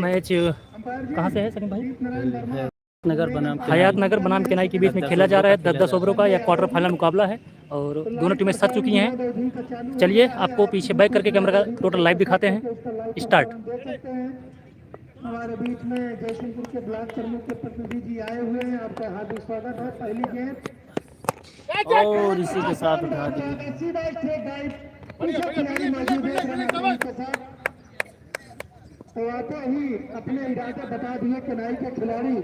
Match कहाँ से है सचिन भाई? नगर बनाम हयात नगर बनाम केनाई के बीच में खेला जा रहा है 10-10 ओवरों का यह क्वार्टर फाइनल मुकाबला है और दोनों टीमें सज चुकी हैं। चलिए आपको पीछे बैक करके कैमरा का टोटल लाइव दिखाते हैं। स्टार्ट। हमारे बीच में जयसिंहपुर के ब्लॉक प्रमुख के प्रतिनिधि जी आए हुए हैं, आपका हार्दिक स्वागत है। पहली गेंद और इसी के साथ उठा दिए। सीधा स्ट्रेट ड्राइव मौजूद है के साथ, तो आते ही अपने इरादे बता दिए केनाई के खिलाड़ी।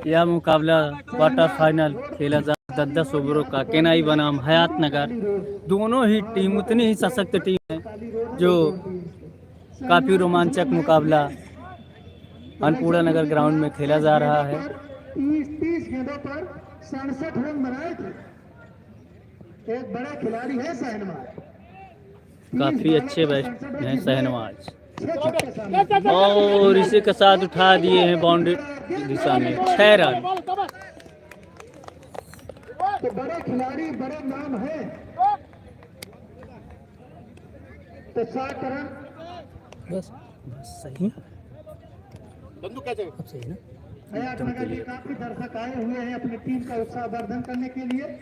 यह मुकाबला क्वार्टर फाइनल खेला जा 10-10 ओवरों का केनाई बनाम हयात नगर। दोनों ही टीम उतनी ही सशक्त टीम है, जो काफी रोमांचक मुकाबला अन्नपूर्णा नगर ग्राउंड में खेला जा रहा है। 30 गेंदों पर 67 रन बनाए थे। एक बड़ा खिलाड़ी है शहनवाज, काफी अच्छे बैट हैं शहनवाज, और इसी के साथ उठा दिए हैं बाउंड्री दिशा में 6 रन। तो बड़े खिलाड़ी बड़े नाम है, तो 7 रन बस सही सही ना। हयात नगर के काफी दर्शक आए हुए हैं अपनी टीम का उत्साहवर्धन करने के लिए,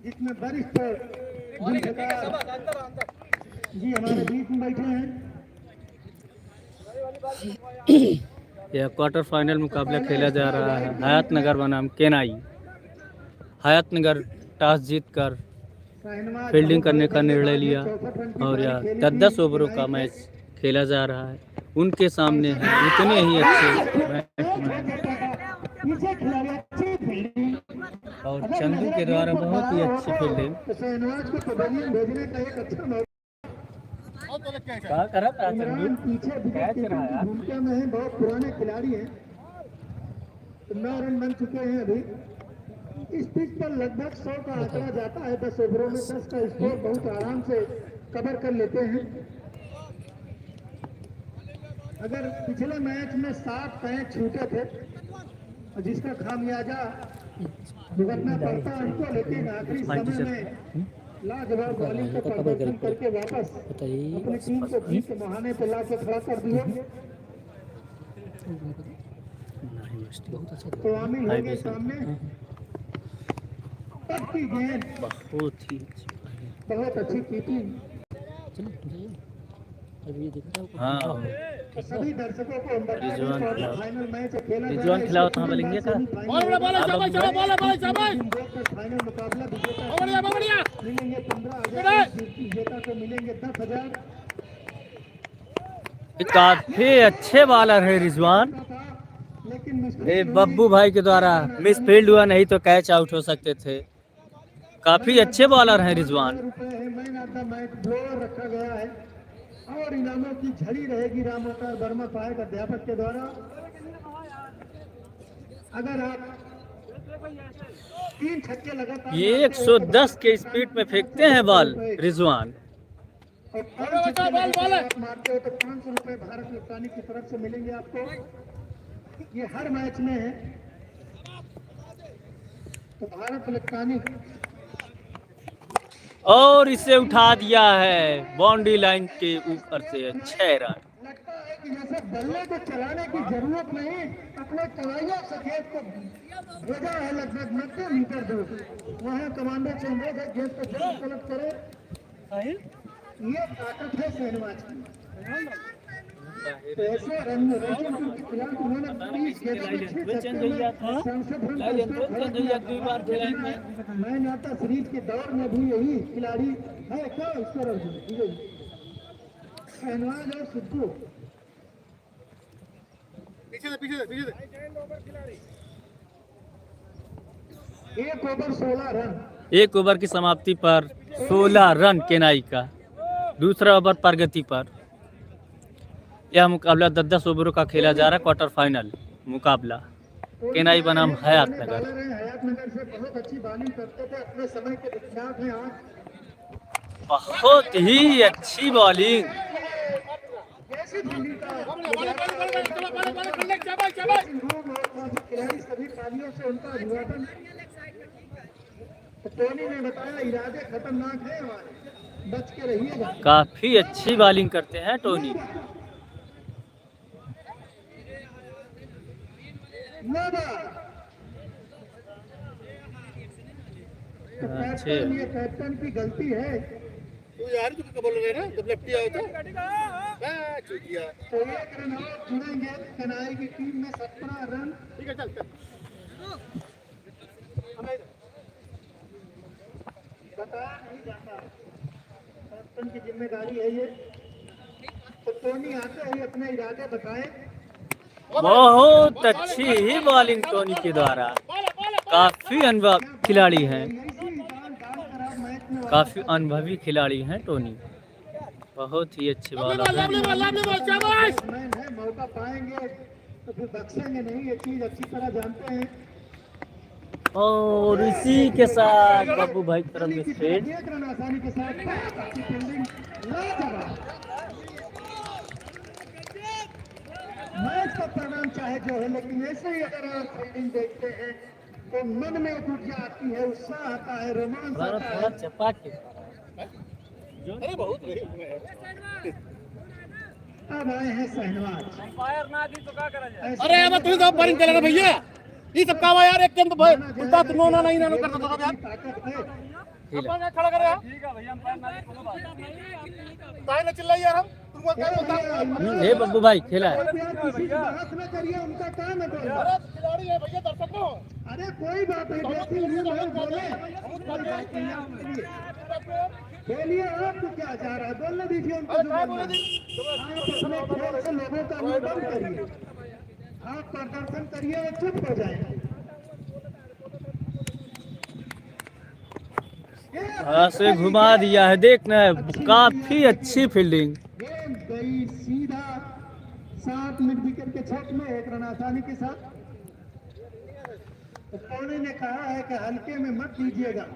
जिसमें वरिष्ठ जी हमारे बीच में बैठे हैं। यह क्वार्टर फाइनल मुकाबला खेला जा रहा है हयात नगर बनाम केनाई। हयात नगर टॉस जीतकर फील्डिंग करने का निर्णय लिया और यह 10-10 ओवरों का मैच खेला जा रहा है। उनके सामने है उतने ही अच्छे और चंदू के द्वारा बहुत ही अच्छी फील्डिंग। क्या करा था चंदू? भूमिका में है, बहुत पुराने खिलाड़ी हैं। 9 रन बन चुके हैं अभी। इस पिच पर लगभग 100 का आंकड़ा जाता है। 10 ओवरों में 10 का स्कोर बहुत आराम से कवर कर लेते हैं। अगर पिछले मैच में 7 कैच छूटे थे, जिसका खामियाजा भुगतना पड़ता उनको, लेकिन आखिरी समय में लाजवाब बॉलिंग का प्रदर्शन करके वापस अपनी टीम को जीत के मुहाने पर ला के खड़ा कर दिया। तो आमिर हो गए सामने। पक्की गेंद, बहुत अच्छी कीपिंग। हाँ, सभी दर्शकों को फाइनल मैच खेला रिजवान खिलाओ तो हम बोलेंगे क्या? फाइनल मुकाबला मिलेंगे 15,000, विजेता को मिलेंगे 10,000। काफी अच्छे बॉलर है रिजवान। लेकिन बब्बू भाई के द्वारा मिस फील्ड हुआ, नहीं तो कैच आउट हो सकते थे। काफी अच्छे बॉलर हैं Rizwan. Man of the match blower रखा गया है और इनामों की झड़ी रहेगी राम अवतार वर्मा सहायक अध्यापक के द्वारा। अगर आप 3 छक्के लगातार ये 110 के स्पीड में फेंकते हैं बॉल रिजवान। और मारते हो तो 500 रुपए भारत इलेक्ट्रॉनिक की तरफ से मिलेंगे आपको। ये हर मैच में है। तो भारत इलेक्ट्रॉनिक, और इसे उठा दिया है बाउंड्री लाइन के ऊपर से 6 रन। लगता है कि जैसे बल्ले को चलाने की जरूरत नहीं, अपने कलाइया सफेद को भेजा है लगभग 90 मीटर दूर। वहाँ कमांडो से उम्मीद है गेंद को जल्द कलेक्ट करे। ये ताकत है शहनवाज की। तो ऐसे रंजनपुर के खिलाफ उन्होंने 30 गेंदों में 6 छक्के में 67 run. Man of the series के दौर में भी यही खिलाड़ी है। क्या इसका शहनवाज और सिद्धू पीछे 1 ओवर 16 रन। 1 ओवर की समाप्ति पर 16 रन केनाई का। दूसरा ओवर प्रगति पर। यह मुकाबला 10-10 ओवरों का खेला जा रहा है क्वार्टर फाइनल मुकाबला केनाई बनाम हयात नगर। हयात नगर से बहुत अच्छी बॉलिंग करते थे अपने समय के विख्यात हैं। आज बहुत ही अच्छी बॉलिंग। खिलाड़ी सभी तालियों से उनका अभिवादन। तो टोनी ने बताया इरादे खतरनाक है हमारे, बच के रहिएगा। काफी अच्छी बॉलिंग करते हैं टोनी। अच्छे ये कैप्टन की गलती है। तू यार तू क्या बोल रहे ना जब लेफ्टी आया था मैं चूतिया। तो एक रन और जुड़ेंगे कनाई की टीम में 17 रन। ठीक है चल बताया नहीं जाता, कैप्टन की जिम्मेदारी है ये। तो टोनी आते ही अपने इरादे बताए। बहुत अच्छी ही बॉलिंग टोनी के द्वारा। काफी अनुभवी खिलाड़ी हैं, काफी अनुभवी खिलाड़ी हैं टोनी। बहुत ही अच्छे बॉलर हैं। बैट्समैन है, मौका पाएंगे तो फिर बख्शेंगे नहीं, ये चीज अच्छी तरह जानते हैं। और इसी के साथ बाबू भाई की तरफ से स्ट्रेट। एक रन आसानी के साथ अच्छी फील्डिंग, लाजवाब। मैच का परिणाम चाहे जो है, लेकिन ऐसे ही अगर आप फील्डिंग देखते हैं तो मन में एक ऊर्जा आती है, उत्साह आता है, रोमांच थोड़ा आता थोड़ा है। चपा के अरे बहुत अब आए हैं शहनवाज। अरे अब तू तो बॉलिंग चलेगा भैया ये सब का यार एक गेंद तो भाई उल्टा तो नोना नहीं ना करता था यार ताकत है। अपन खड़ा करे ठीक है भैया अंपायर ना बोलो बात काहे ना चिल्लाई यार हम तुमको क्या बोलता ये बब्बू भाई खेला है। किसी से बहस न करिए, उनका काम है बोलना। अरे खिलाड़ी है भैया दर्शक हो अरे कोई बात नहीं, देखिए ये लोग बोले, कोई बात नहीं, आप बोलिए। बोलिए, आपको क्या जा रहा है, बोलने दीजिए उनको जो बोलना है। आप अपने खेल से लोगों का अनुबंध करिए, आप प्रदर्शन करिए और चुप हो जाए। ऐसे घुमा दिया है, देखना है। काफी अच्छी फील्डिंग। गेंद गई सीधा 7 मिड विकेट के छक में, एक रन आसानी के साथ। तो टोनी ने कहा है कि हल्के में मत लीजिएगा।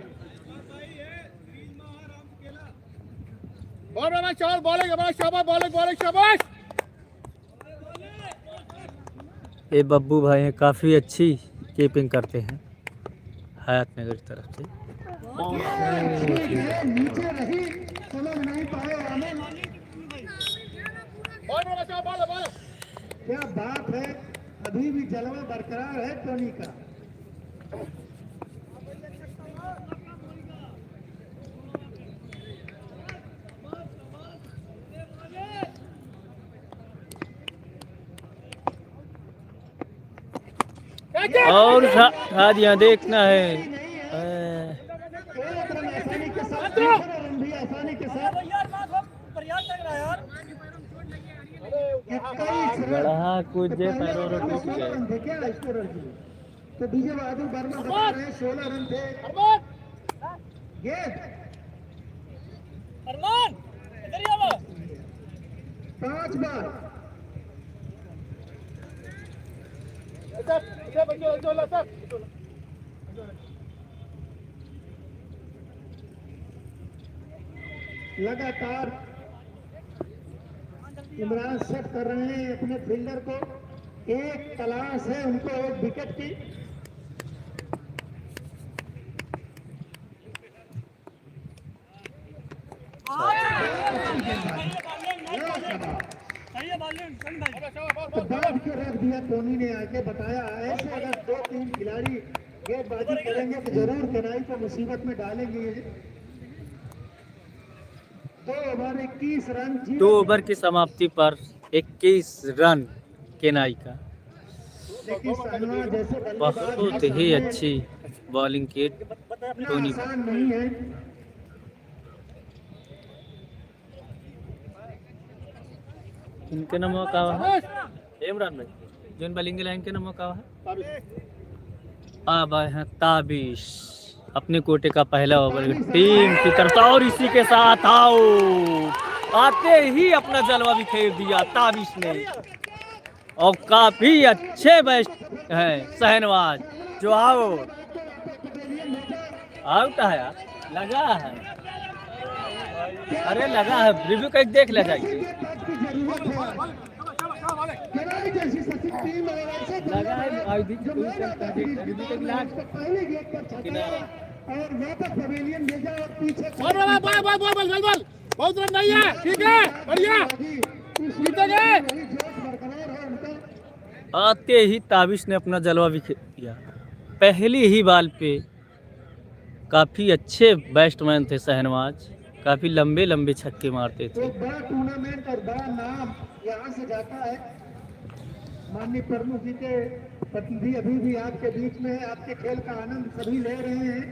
बहुत बड़ा शॉट बॉलिंग शाबाश शाबाश बॉलिंग बॉलिंग शाबाश। ये बब्बू भाई हैं, काफी अच्छी कीपिंग करते हैं हयात नगर की तरफ से। नीचे रही, समझ नहीं पाए आने। बहुत बड़ा शॉट बॉल बॉल क्या बात है, अभी भी जलवा बरकरार है टोनी का। और उठा दिया, देखना है। एक रन आसानी के साथ, दूसरा रन भी आसानी के साथ। 21 रन। गढ़ा कूदे पैरों में टूट गए। रन थे क्या स्कोरर जी? तो विजय बहादुर वर्मा बता रहे हैं 16 रन थे। गेंद 5 बार। लगातार इमरान सेट कर रहे हैं अपने फील्डर को। एक तलाश है उनको एक विकेट की। तो बांध के रख दिया टोनी ने आके बताया, ऐसे अगर 2-3 खिलाड़ी गेंदबाजी करेंगे तो जरूर केनाई को मुसीबत में डालेंगे। 2 ओवर 21 रन। 2 ओवर की समाप्ति पर 21 रन केनाई का। लेकिन शहनवाज जैसे बहुत ही अच्छी बॉलिंग की टोनी। आसान नहीं है। इनके नाम का है इमरान भाई, जोन बॉलिंग लाइन के नाम का है। अब आए हैं ताबिश अपने कोटे का पहला ओवर टीम की तरफ, और इसी के साथ आओ आते ही अपना जलवा भी खेल दिया ताबिश ने। और काफी अच्छे बैट है शहनवाज जो आउट है यार, लगा है। अरे लगा है, रिव्यू का देख ले जाइए। लगा है और वापस पवेलियन भेजा और पीछे बोल बोल बोल बोल बोल बोल बोल बहुत रन नहीं है, ठीक है, बढ़िया जीते गए। वही जोश बरकरार है उनका। आते ही ताबिश ने अपना जलवा बिखेर दिया। पहली ही बॉल पे काफ़ी अच्छे बैट्समैन थे शहनवाज, काफ़ी लंबे लंबे छक्के मारते थे। एक बड़ा टूर्नामेंट और बड़ा नाम यहाँ से जाता है। माननीय प्रमुख जी के प्रतिनिधि अभी भी आपके बीच में है, आपके खेल का आनंद सभी ले रहे हैं।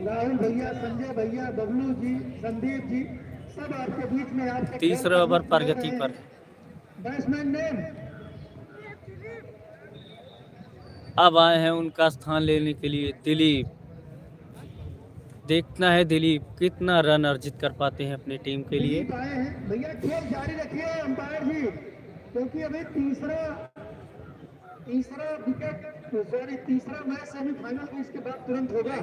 राहुल भैया, संजय भैया, बबलू जी, संदीप जी, सब आपके बीच में आपके तीसरा ओवर प्रगति पर बैट्समैन नेम अब आए हैं उनका स्थान लेने के लिए दिलीप। देखना है दिलीप कितना रन अर्जित कर पाते हैं अपनी टीम के लिए। दिलीप आए हैं। भैया खेल जारी रखिए अंपायर जी, क्योंकि अभी तीसरा विकेट सॉरी तीसरा मैच सेमीफाइनल का इसके बाद तुरंत होगा।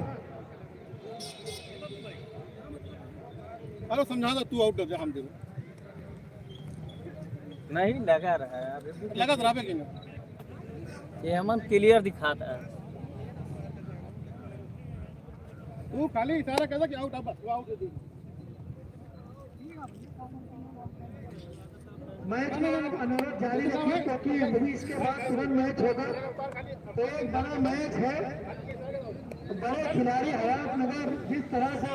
हेलो समझा दो, तू आउट कर दे, हम दे नहीं लगा रहा है अभी, लगा तो राबे के ये हमन क्लियर दिखाता है। तू खाली इशारा कर दे कि आउट, अब बस आउट दे दे। मैच में अनुरोध जारी रखिए, क्योंकि अभी इसके बाद तुरंत मैच होगा। तो एक बड़ा मैच है, बड़े खिलाड़ी हयात नगर जिस तरह से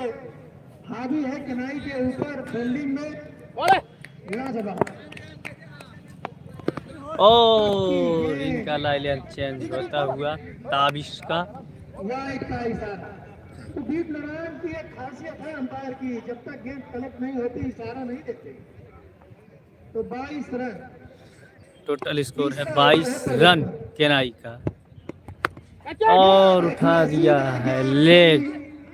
हावी है किनाई के ऊपर फील्डिंग में लाजवाब। और इनका लाइन चेंज होता हुआ ताबिश का वाइड का इशारा। तो दीप नारायण की एक खासियत है अंपायर की, जब तक गेंद कलेक्ट नहीं होती इशारा नहीं देते। तो 22 रन टोटल स्कोर है 22 रन केनाई का, और उठा दिया है लेग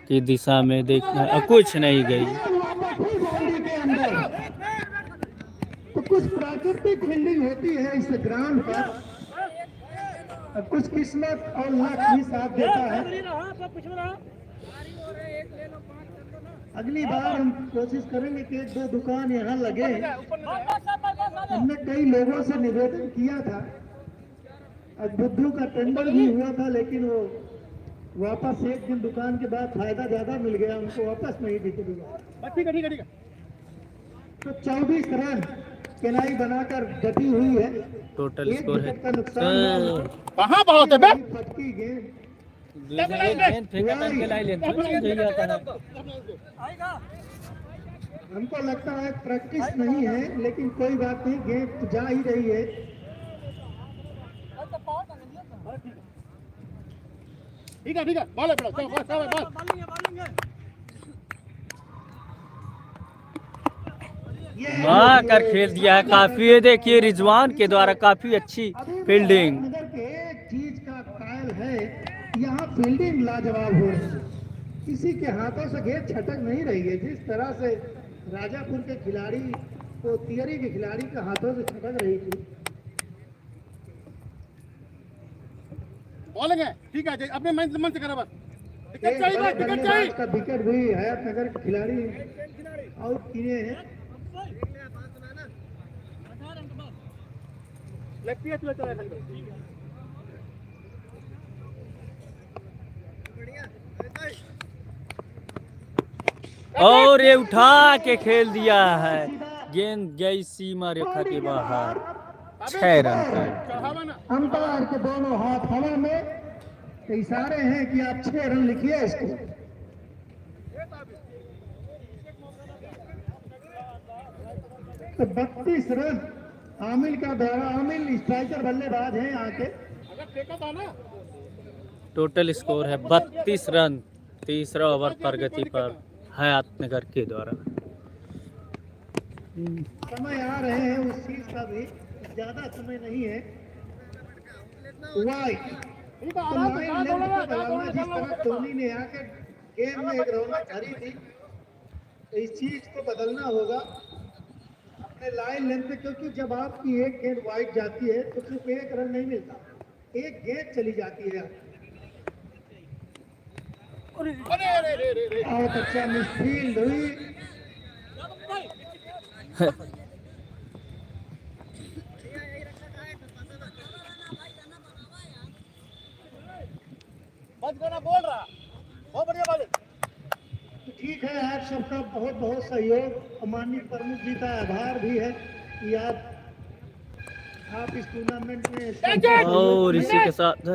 की दिशा में। देखना कुछ नहीं गई। बाउंड्री के अंदर तो कुछ प्राकृतिक फील्डिंग होती है इस ग्राउंड पर, कुछ किस्मत और लक भी साथ देता है। अगली बार हम कोशिश करेंगे कि 1-2 दुकान यहाँ लगे। हमने कई लोगों से निवेदन किया था, अब बुद्धू का टेंडर भी हुआ था, लेकिन वो वापस एक दिन दुकान के बाद फायदा ज्यादा मिल गया, उनको वापस नहीं बिक दिया। ठीक है ठीक है ठीक है। तो 24 रन केनाई बनाकर डटी हुई है। टोटल एक स्कोर है विकेट का नुकसान कहाँ बहुत है बे? फटकी गेंद हमको लगता है प्रैक्टिस नहीं है, लेकिन कोई बात नहीं, गेंद तो जा ही रही है। ठीक है बॉल है बड़ा, चलो बॉल मार कर खेल दिया है काफी। ये देखिए रिजवान के द्वारा काफी अच्छी फील्डिंग। नगर के एक चीज का कायल है, यहाँ फील्डिंग लाजवाब हो रही है, किसी के हाथों से गेंद छटक नहीं रही है। जिस तरह से राजापुर के खिलाड़ी को तियरी के खिलाड़ी के हाथों से छटक रही थी। बॉलिंग है, ठीक है, अपने मन से करा बस। विकेट चाहिए बस, विकेट चाहिए। का विकेट भी हयात नगर के खिलाड़ी आउट किए हैं। लगती है तू चला और ये उठा के खेल दिया है, गेंद गई सीमा रेखा के बाहर। 6 रन का चढ़ावा ना। अंपायर के दोनों हाथ हवा में, तो इशारे हैं कि आप 6 रन लिखिए इसको। तो 32 रन आमिल का दौरा। आमिल स्ट्राइकर बल्लेबाज हैं यहाँ के। अगर फेंका था ना टोटल स्कोर है 32 रन। तीसरा ओवर प्रगति पर हयात नगर के द्वारा। समय आ रहे हैं उस चीज का भी, ज्यादा समय नहीं है। वाइड ठीक है, तो आराम से लाइन कहाँ लेंथ दौड़ेगा, पे कहाँ बदलना, जिस दौड़ेगा, तरह धोनी ने आकर गेम में एक रौनक भरी थी, तो इस चीज को बदलना होगा अपने लाइन लेंथ पे, क्योंकि जब आपकी एक गेंद वाइड जाती है तो सिर्फ 1 रन नहीं मिलता, एक गेंद चली जाती है। बहुत अच्छा मिसफील्ड हुई। बोल रहा बहुत बढ़िया बात तो ठीक है, आप सबका बहुत बहुत सहयोग और माननीय प्रमुख जी का आभार भी है कि आप इस टूर्नामेंट में और इसी के साथ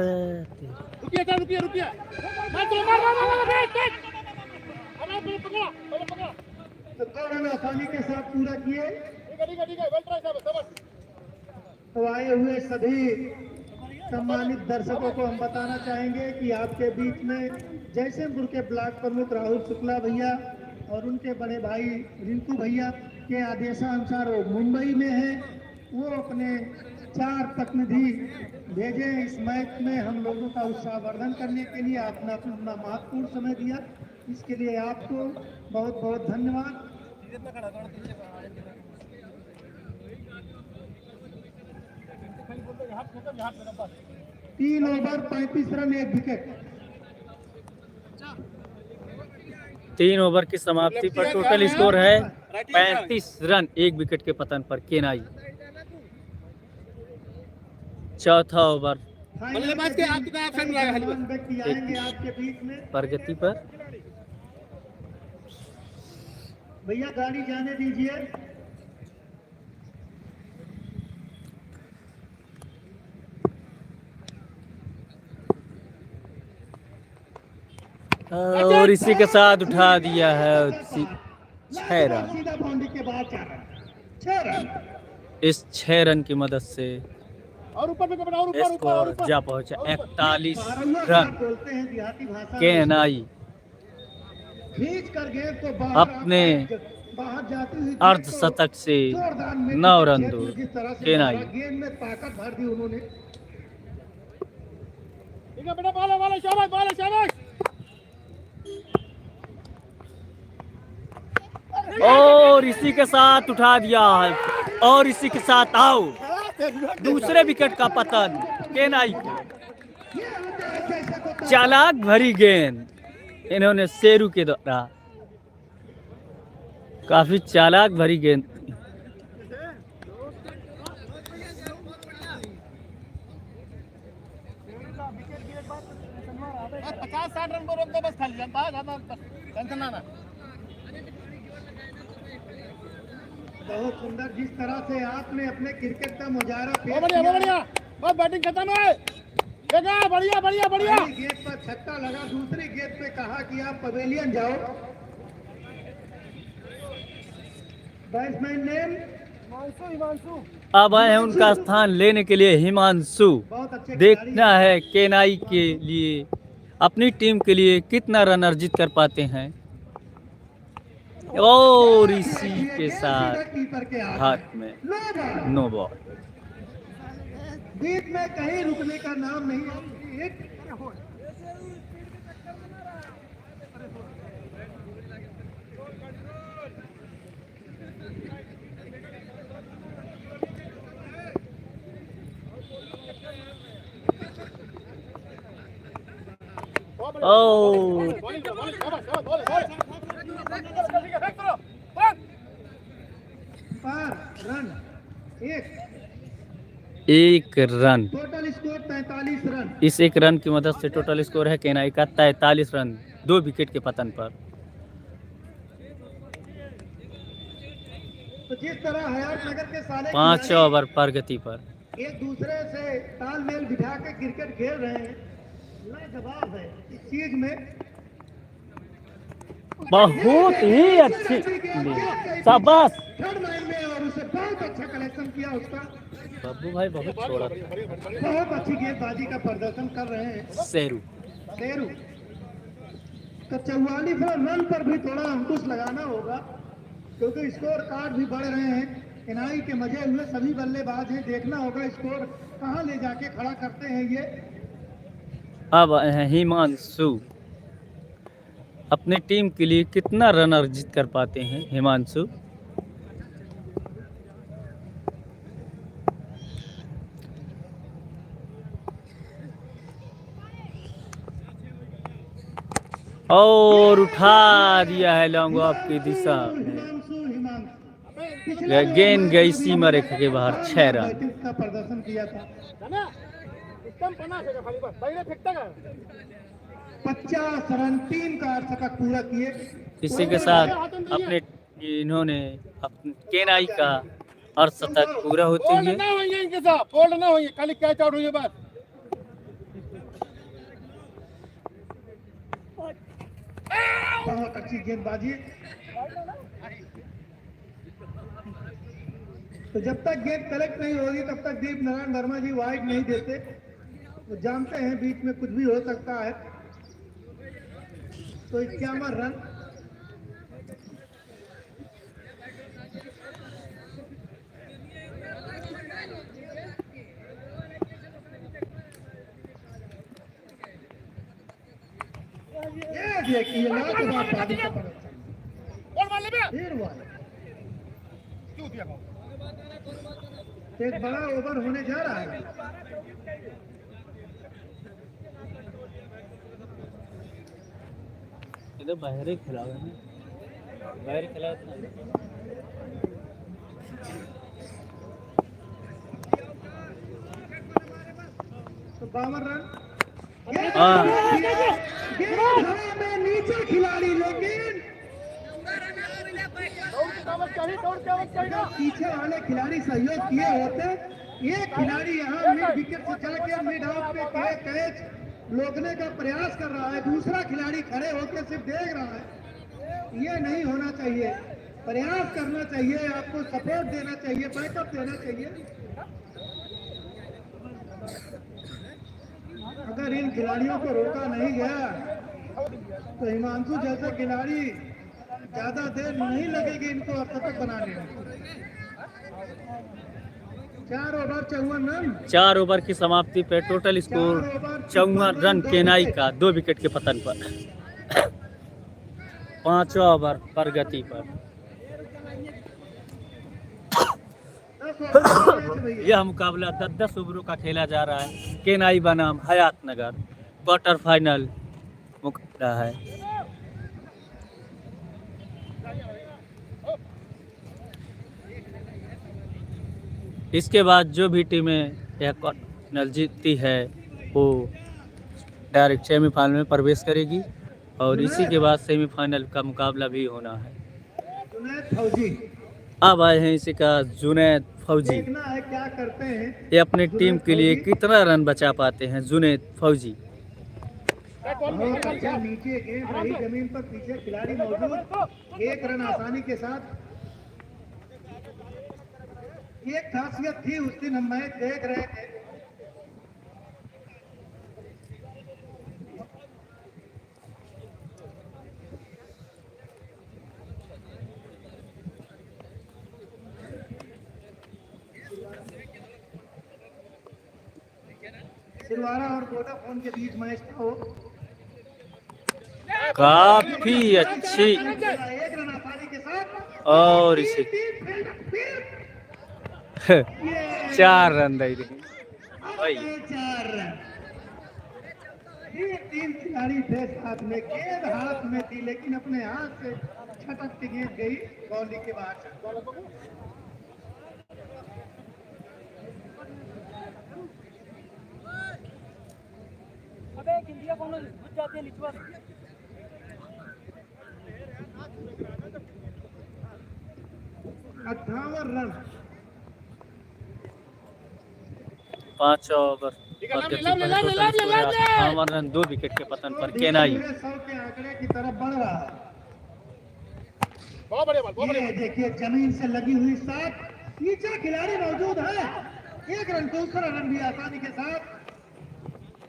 रुकिए सर रुकिए रुकिए पकड़ा तो कौन आसानी के साथ पूरा किए। ठीक है वेल ट्राई साहब तो आए हुए सभी सम्मानित दर्शकों को हम बताना चाहेंगे कि आपके बीच में जयसिंहपुर के ब्लॉक प्रमुख राहुल शुक्ला भैया और उनके बड़े भाई रिंकू भैया के आदेशानुसार वो मुंबई में है, वो अपने 4 प्रतिनिधि भेजे इस मैच में हम लोगों का उत्साहवर्धन करने के लिए। आपने अपना महत्वपूर्ण समय दिया, इसके लिए आपको बहुत बहुत धन्यवाद। 3 ओवर 35 रन 1 विकेट। 3 ओवर की समाप्ति पर टोटल स्कोर है 35 रन 1 विकेट के पतन पर केनाई। चौथा ओवर बल्लेबाज के आपका ऑप्शन रहेगा व्यक्ति आएंगे आपके बीच में। प्रगति पर भैया गाड़ी जाने दीजिए। और इसी के साथ उठा दिया है 6 रन। सीधा बाउंड्री के बाद 4 रन 6 रन। इस 6 रन की मदद से और ऊपर में कपड़ा और ऊपर स्कोर जा पहुंचा 41 रन। बोलते हैं देहाती भाषा केनाई खींच कर गेंद को बाहर अपने बाहर जाती हुई अर्धशतक से 9 रन दूर। केनाई गेंद में ताकत भर दी उन्होंने। ठीक है बेटा बाल शाबाश और इसी के साथ उठा दिया है और इसी के साथ आओ दूसरे विकेट का पतन केनाई को। चालाक भरी गेंद इन्होंने शेरू के द्वारा काफी चालाक भरी गेंद। 50-60 रन को रोक दो बस खाली ज्यादा टेंशन ना। बहुत सुंदर जिस तरह से आपने अपने क्रिकेट का मुजाहरा पेश बढ़िया बस बैटिंग खत्म है। देखा बढ़िया गेंद पर छक्का लगा, दूसरी गेंद पे कहा कि आप पवेलियन जाओ। Batsman name Himanshu. अब आए हैं उनका स्थान लेने के लिए हिमांशु। बहुत अच्छे देखना है केनाई के लिए अपनी टीम के लिए कितना रन अर्जित कर पाते हैं। और इसी के साथ कीपर के हाथ में नो बॉल। बीच में कहीं रुकने का नाम नहीं है। एक run 1 run. Total score 45 run. इस 1 रन की मदद से टोटल स्कोर है केनाई का 43 रन 2 विकेट के पतन पर। तो जिस तरह हयातनगर के सारे 5 ओवर प्रगति पर एक दूसरे से तालमेल बिठा के क्रिकेट खेल रहे हैं, लाजवाब है इस चीज में। बहुत ही अच्छी शाबाश थर्ड लाइन में और उसे बहुत अच्छा कलेक्शन किया उसका। बब्बू भाई बहुत छोड़ा बहुत अच्छी गेंदबाजी का प्रदर्शन कर रहे हैं शेरू। तो 44 रन पर भी थोड़ा अंकुश लगाना होगा क्योंकि स्कोर कार्ड भी बढ़ रहे हैं। केनाई के मजे हुए सभी बल्लेबाज हैं, देखना होगा स्कोर कहां ले जाके खड़ा करते हैं ये। अब आए हैं हिमांशु। अपने टीम के लिए कितना रन अर्जित कर पाते हैं हिमांशु। और उठा दिया है लॉन्ग ऑफ की दिशा में। गेंद गई सीमा रेखा के बाहर 6 रन। का प्रदर्शन किया था। 50 रन 3 का अर्धशतक पूरा किए। इसी के साथ अपने इन्होंने केनाई का अर्धशतक पूरा होते बोल्ड हुए ना होइए इनके साथ, बोल्ड ना होइए, खाली कैच आउट हुई बस। बहुत अच्छी गेंदबाजी। तो जब तक गेंद कलेक्ट नहीं होगी तब तक दीप नारायण वर्मा जी वाइड नहीं देते। वो जानते हैं बीच में कुछ भी हो सकता है। तो 51 रन। ये देखिए लाजवाब बाजी का प्रदर्शन। बोल मार ले बे। फिर वाला क्यों दिया बॉल? एक बड़ा ओवर होने जा रहा है। इधर बाहर ही खिला हुआ है, बाहर ही खिला था। तो 52 रन। हाँ। गेंद हवा में नीचे खिलाड़ी, लेकिन पीछे वाले खिलाड़ी सहयोग किए होते। ये खिलाड़ी यहाँ मिड विकेट से चल के मिड ऑफ पे कैच रोकने का प्रयास कर रहा है। दूसरा खिलाड़ी खड़े होकर सिर्फ देख रहा है। ये नहीं होना चाहिए। प्रयास करना चाहिए, आपको सपोर्ट देना चाहिए, बैकअप देना चाहिए। अगर इन खिलाड़ियों को रोका नहीं गया तो हिमांशु जैसे खिलाड़ी ज्यादा देर नहीं लगेगी इनको अर्धशतक बनाने में। 4 ओवर 54 रन। 4 ओवर की समाप्ति पे टोटल स्कोर 54 रन केनाई का 2 विकेट के पतन पर। 5वां ओवर प्रगति पर। यह मुकाबला 10-10 ओवरों का खेला जा रहा है। केनाई बनाम हयात नगर क्वार्टर फाइनल मुकाबला है। इसके बाद जो भी टीमें यह क्वार्टर जीतती है वो डायरेक्ट सेमीफाइनल में प्रवेश करेगी और इसी के बाद सेमीफाइनल का मुकाबला भी होना है। जुनैद फौजी अब आए हैं इसी का जुनैद फौजी। देखना है क्या करते हैं। ये अपने टीम के लिए कितना रन बचा पाते हैं जुनैद फौजी। बहुत अच्छा नीचे गेंद रही जमीन पर, पीछे खिलाड़ी मौजूद। 1 रन आसानी के साथ। एक खासियत थी उस दिन हम मैच देख रहे थे। सिलवारा और वोडाफोन के बीच मैच था वो। काफी अच्छी 1 रन आसानी के साथ। और इसे 4 रन दे रही भाई। 4 रन। ये 3 खिलाड़ी थे साथ में। गेंद हाथ में थी लेकिन अपने हाथ से छटक के गेंद गई बाउंड्री के बाहर। इंडिया कौन घुस जाते हैं लिचवा। 58 रन। 5 ओवर 58 रन 2 विकेट के पतन पर केनाई। 100 के आंकड़े की तरफ बढ़ रहा है। बहुत बढ़िया बॉल, बहुत बढ़िया ये देखिए जमीन से लगी हुई साथ नीचे खिलाड़ी मौजूद है। 1 रन, दूसरा रन भी आसानी के साथ।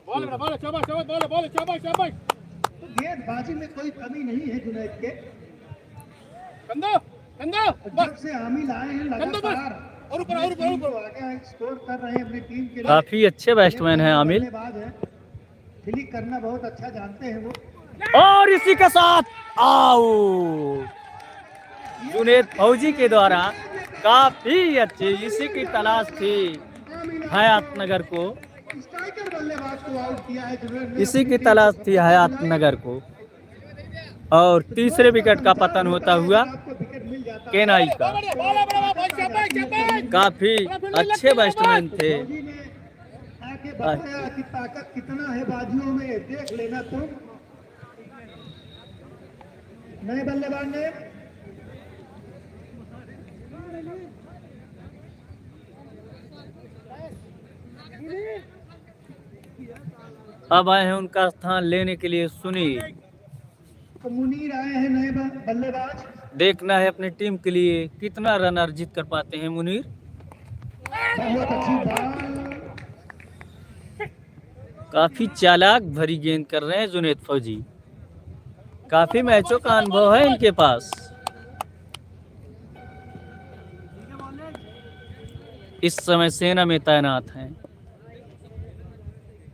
बॉल, बॉल, शाबाश, शाबाश, बॉल, बॉल, शाबाश, शाबाश। तो गेंदबाजी में कोई कमी नहीं है जुनैद के। कंधा, कंधा, जब से हामिल आए हैं लगातार और ऊपर, और ऊपर, और ऊपर। आगे स्कोर कर रहे हैं अपनी टीम के लिए। काफी अच्छे बैट्समैन हैं आमिल फील्डिंग करना बहुत अच्छा जानते हैं वो। और इसी के साथ आउट जुनैद फौजी के द्वारा। काफी अच्छी, इसी की तलाश थी हयात नगर को। स्ट्राइकर बल्लेबाज को आउट किया है जुनैद ने। इसी की तलाश थी हयात नगर को और तीसरे विकेट का पतन होता हुआ आपको विकेट मिल जाता है। केनाई का। बॉल, बॉल, शाबाश, शाबाश। काफी अच्छे बैट्समैन थे। फौजी ने आके बताया कि ताकत कितना है बाजुओं में, देख लेना तुम। नए बल्लेबाज ने अब आए हैं उनका स्थान लेने के लिए सुनील। तो मुनीर आए हैं नए बल्लेबाज। देखना है अपनी टीम के लिए कितना रन अर्जित कर पाते हैं मुनीर। बहुत अच्छी बॉल। काफी चालाक भरी गेंद कर रहे हैं जुनैद फौजी। काफी मैचों का अनुभव है इनके पास। इस समय सेना में तैनात हैं।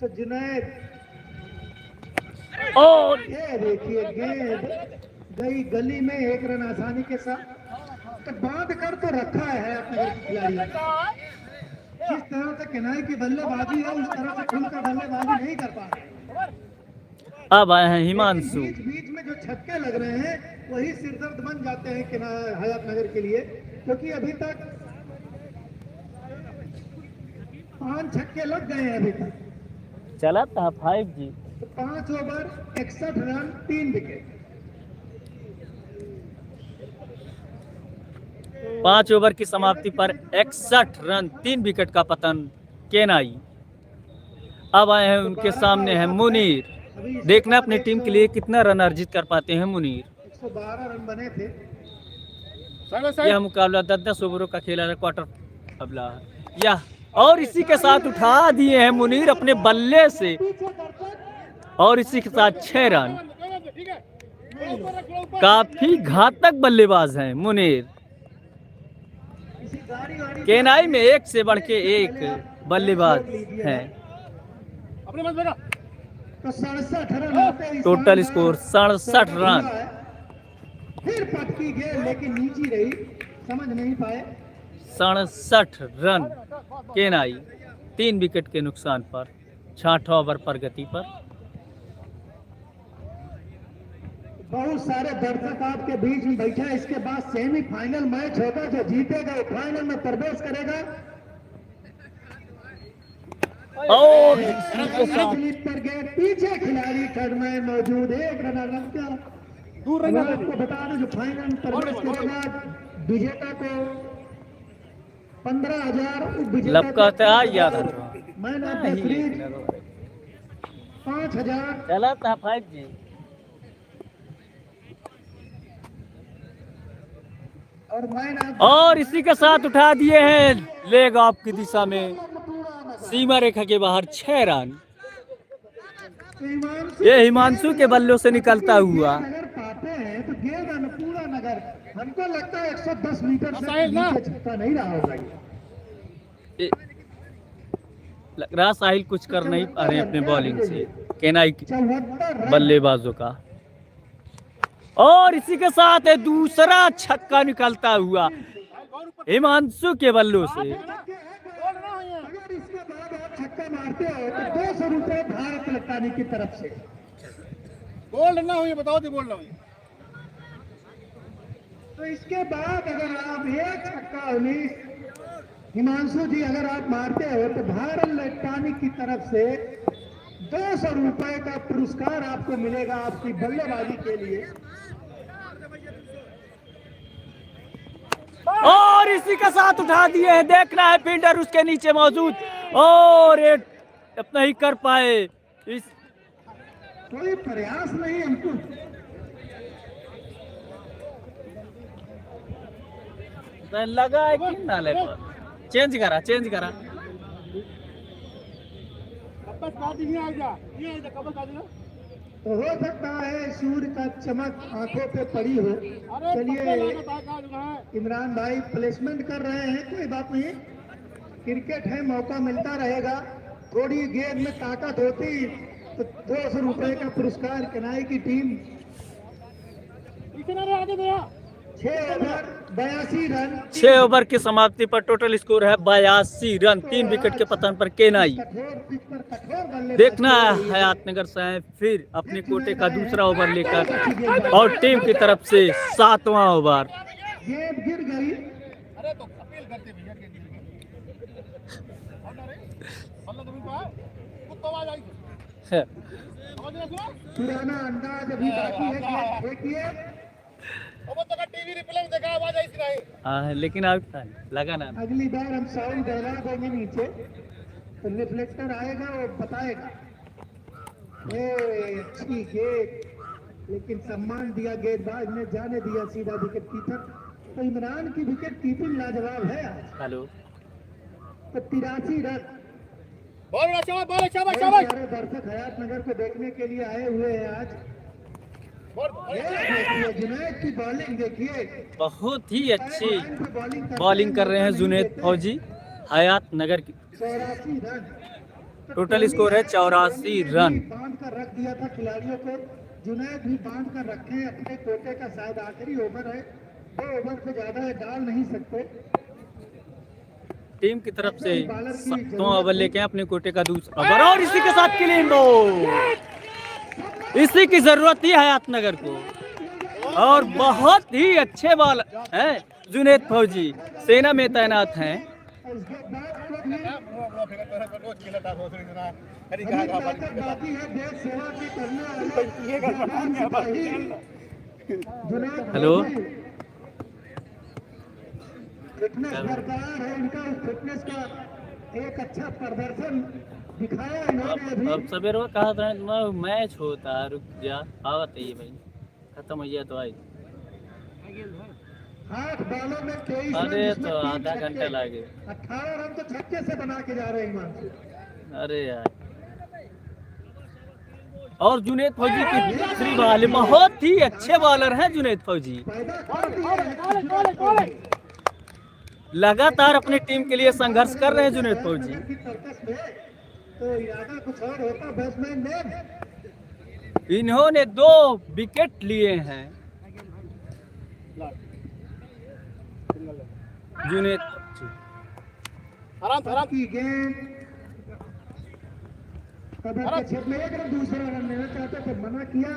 तो जुनैद और ये देखिए गेंद गई गली में, 1 रन आसानी के साथ। तो बांध कर तो रखा है अपने खिलाड़ी ने। जिस तरह से किनारे की बल्लेबाजी है उस तरह से खुलकर बल्लेबाजी नहीं कर पा रहे। अब आए हैं हिमांशु। बीच बीच में जो छक्के लग रहे हैं वही सिरदर्द बन जाते हैं हयात नगर के लिए, क्योंकि अभी तक 5 छक्के लग गए हैं अभी तक। चला था 5G। 5 over 61 run 3 wicket. 5 over की समाप्ति पर 61 रन 3 विकेट का पतन केनाई। अब आए हैं उनके सामने है मुनीर। देखना अपनी टीम के लिए कितना रन अर्जित कर पाते हैं मुनीर। 112 रन बने थे। यह मुकाबला 10-10 ओवरों का खेला है, क्वार्टर मुकाबला यह। और इसी के साथ उठा दिए हैं मुनीर अपने बल्ले से, और इसी के साथ 6 रन। काफी घातक बल्लेबाज हैं मुनीर। केनाई में एक से बढ़ के एक बल्लेबाज हैं। तो 67 रन होते ही टोटल स्कोर 67 रन। फिर पटकी गेंद लेकिन नीची रही, समझ नहीं पाए। 67 रन केनाई 3 विकेट के नुकसान पर 66 ओवर प्रगति पर। बहुत सारे दर्शक आपके बीच में बैठा है। इसके बाद सेमीफाइनल मैच होगा, जो जीतेगा वो फाइनल में प्रवेश करेगा। और स्लिप पर गए पीछे खिलाड़ी थर्ड में मौजूद, 1 रन का दूर। आपको बता दें जो फाइनल में प्रवेश करेगा विजेता को 15,000, लब कहता है याद मैन ऑफ द सीरीज 5,000 चला था 5G। और इसी के साथ उठा दिए हैं लेग ऑफ की दिशा में, सीमा रेखा के बाहर 6 रन। ये हिमांशु के बल्लों से निकलता हुआ। अगर पाते हैं तो गेंद पूरा नगर, हमको लगता है 110 मीटर से नीचे छक्का नहीं रहा होगा। लग रहा साहिल कुछ कर नहीं पा रहे अपने बॉलिंग से केनाई बल्लेबाजों का। और इसी के साथ है दूसरा छक्का निकलता हुआ हिमांशु के बल्लों से। अगर इसके बाद आप छक्का मारते हो तो 200 रुपए भारत इलेक्ट्रॉनिक की तरफ से। गोल्ड ना हुई, बताओ जी गोल्ड ना हुई। तो इसके बाद अगर आप एक छक्का उन्नीस हिमांशु जी अगर आप मारते हो तो भारत इलेक्ट्रॉनिक की तरफ से 200 रुपए का पुरस्कार आपको मिलेगा आपकी बल्लेबाजी के लिए। और इसी के साथ उठा दिए हैं। देखना है फील्डर उसके नीचे मौजूद, और अपना ही कर पाए। इस कोई प्रयास नहीं हमको। लगा है कि ना लगा। चेंज करा तो हो सकता है सूर्य का चमक आंखों पे पड़ी हो। चलिए इमरान भाई प्लेसमेंट कर रहे हैं, कोई बात नहीं, क्रिकेट है, मौका मिलता रहेगा। थोड़ी गेंद में ताकत होती तो 200 रुपए का पुरस्कार केनाई की टीम। 6 over 82 run. 6 ओवर की समाप्ति पर टोटल स्कोर है 82 रन 3 विकेट के पतन पर केनाई। देखना है हयात नगर से फिर अपने कोटे का दूसरा ओवर लेकर, और टीम की तरफ से 7वां ओवर। गेंद गिर गई। अरे तो अपील करते भैया के पुराना अंदाज अभी बाकी है। देखिए अब तो का टीवी रिप्ले में देखा आवाज आई नहीं। हाँ लेकिन आउट था, लगा ना। अगली बार हम साउंड डला देंगे नीचे तो रिफ्लेक्टर आएगा वो बताएगा ये अच्छी गेंद, लेकिन सम्मान दिया गेंदबाज ने, जाने दिया सीधा विकेट कीपर। तो इमरान की विकेट कीपिंग लाजवाब है आज। हेलो, तो 83 रन। बॉल अच्छा बॉल अच्छा कई शाबाश सारे दर्शक हयात नगर को देखने के लिए आए हुए हैं आज। बॉल ये देखिए जुनैद की बॉलिंग देखिए, बहुत ही अच्छी लाइन पे बॉलिंग बॉलिंग कर रहे हैं जुनैद फौजी हयात नगर की। 84 रन। टोटल स्कोर है 84 रन। बांध कर रख दिया था खिलाड़ियों को, जुनैद भी बांध कर रखे हैं अपने कोटे का, शायद आखिरी ओवर है, 2 ओवर से ज्यादा डाल नहीं सकते। टीम की तरफ से 7वां ओवर लेके अपने कोटे का दूसरा ओवर, और इसी के साथ क्लीन बोल्ड। इसी की जरूरत थी हयात नगर को, और बहुत ही अच्छे बॉल हैं जुनैद फौजी, सेना में तैनात हैं। रोज खेलता हो ना करी अभी कहा ताकत बाकी है देश सेवा की करने वाले जुनैद हेलो। फौजी। फिटनेस बरकरार है इनका, उस फिटनेस का एक अच्छा प्रदर्शन दिखाया इन्होंने अभी। अब सवेरे वो कहा था मैच होता, रुक जा, आवत है ये भाई, खत्म हो गया तो आई। 8 बॉलों में 23 रन, अरे जिसमें तो 3 आधा छक्के। घंटा लगे। 18 रन तो छक्के से बना के जा रहे हैं हिमांशु। अरे यार, और जुनैद फौजी की दूसरी बॉल, बहुत ही अच्छे बॉलर हैं जुनैद फौजी, पैदा कर दिए हैं जुनैद फौजी। लगातार अपनी टीम के लिए संघर्ष कर रहे हैं जुनैद फौजी। की तर्कस में तो इरादा कुछ और होता बैट्समैन ने। इन्होंने 2 विकेट लिए हैं जुनैद फौजी। आराम की गेंद कदर के छेद में, एक रन दूसरा रन लेना चाहते थे, मना किया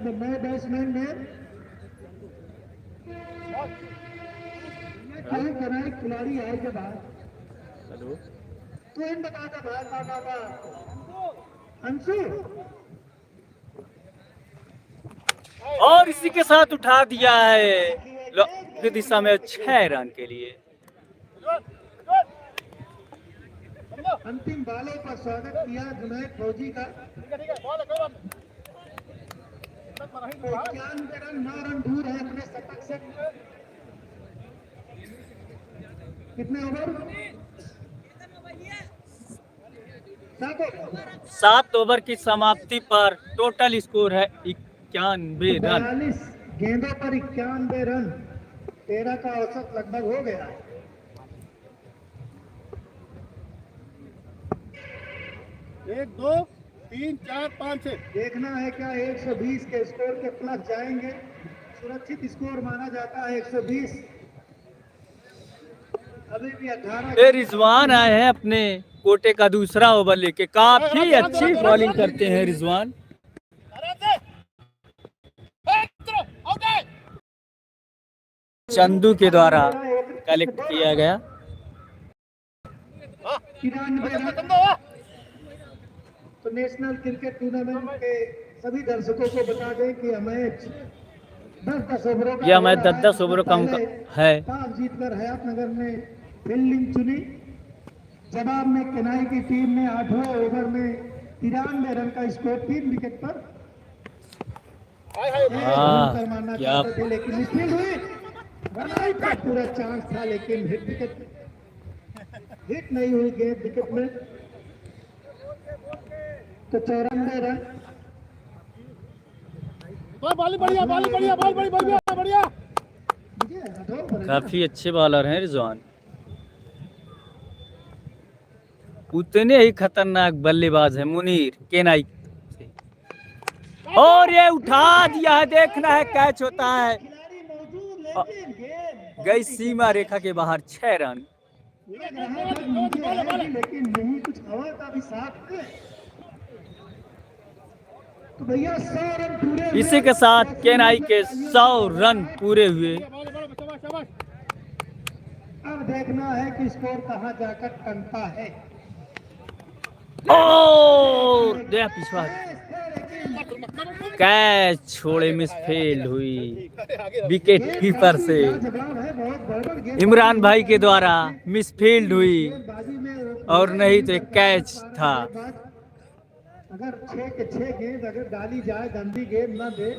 नए बैट्समैन ने। क्या कराए खिलाड़ी आए के बाद हेलो, तो इन बता दे भाई बाबा अंशु। और इसी के साथ उठा दिया है की दिशा में 6 रन के लिए। अंतिम बालों पर स्वागत किया जुनैद फौजी का। ठीक है बॉल कोई बात नहीं 91 रन, 9 रन दूर है अपने शतक से। कितने ओवर? 7 ओवर की समाप्ति पर टोटल स्कोर है 91 रन। 42 गेंदों पर 91 रन, 13 का औसत लगभग हो गया। 1 2 3 4 5 6 देखना है क्या 120 के स्कोर के प्लस जाएंगे। सुरक्षित स्कोर माना जाता है 120। अभी भी 18। ये रिजवान आए हैं अपने कोटे का दूसरा ओवर लेके, काफी अच्छी बॉलिंग करते हैं रिजवान। चंदू के द्वारा कलेक्ट किया गया। 93 रन। तो नेशनल क्रिकेट टूर्नामेंट के सभी दर्शकों को बता दें कि मैच 10-10 ओवरों का, यह मैच 10-10 ओवरों का है। टॉस जीतकर हयात नगर ने फील्डिंग चुनी। जवाब में केनाई की टीम ने 8वें ओवर में 93 रन का स्कोर 3 विकेट पर क्या चाहते थे, लेकिन मिसफील्ड हुई। रन आउट का पूरा चांस था, लेकिन हिट नहीं हुई गेंद विकेट में। तो 94 रन। बॉल बढ़िया बॉल बढ़िया बॉल बढ़िया बढ़िया। काफी अच्छे बॉलर हैं रिजवान, उतने ही खतरनाक बल्लेबाज है मुनीर केनाई से। और ये उठा दिया है, देखना है कैच होता है। खिलाड़ी मौजूद, लेकिन गेंद गई सीमा रेखा के बाहर, 6 रन। लग रहा था नीचे है, लेकिन नहीं, कुछ हवा का भी साथ है। तो भैया 100 रन पूरे हुए। इसी के साथ केनाई के 100 रन पूरे हुए। अब देखना है कि स्कोर कहां जाकर टंकता है। और दया पिछवा। कैच छोड़े मिस फील्ड हुई विकेट कीपर से। जवाब है, बहुत गड़बड़ गेंद इमरान भाई के द्वारा मिस फील्ड हुई बाजी में और नहीं तो एक कैच था। अगर 6 के 6 गेंद अगर डाली जाए, गंदी गेंद ना दे।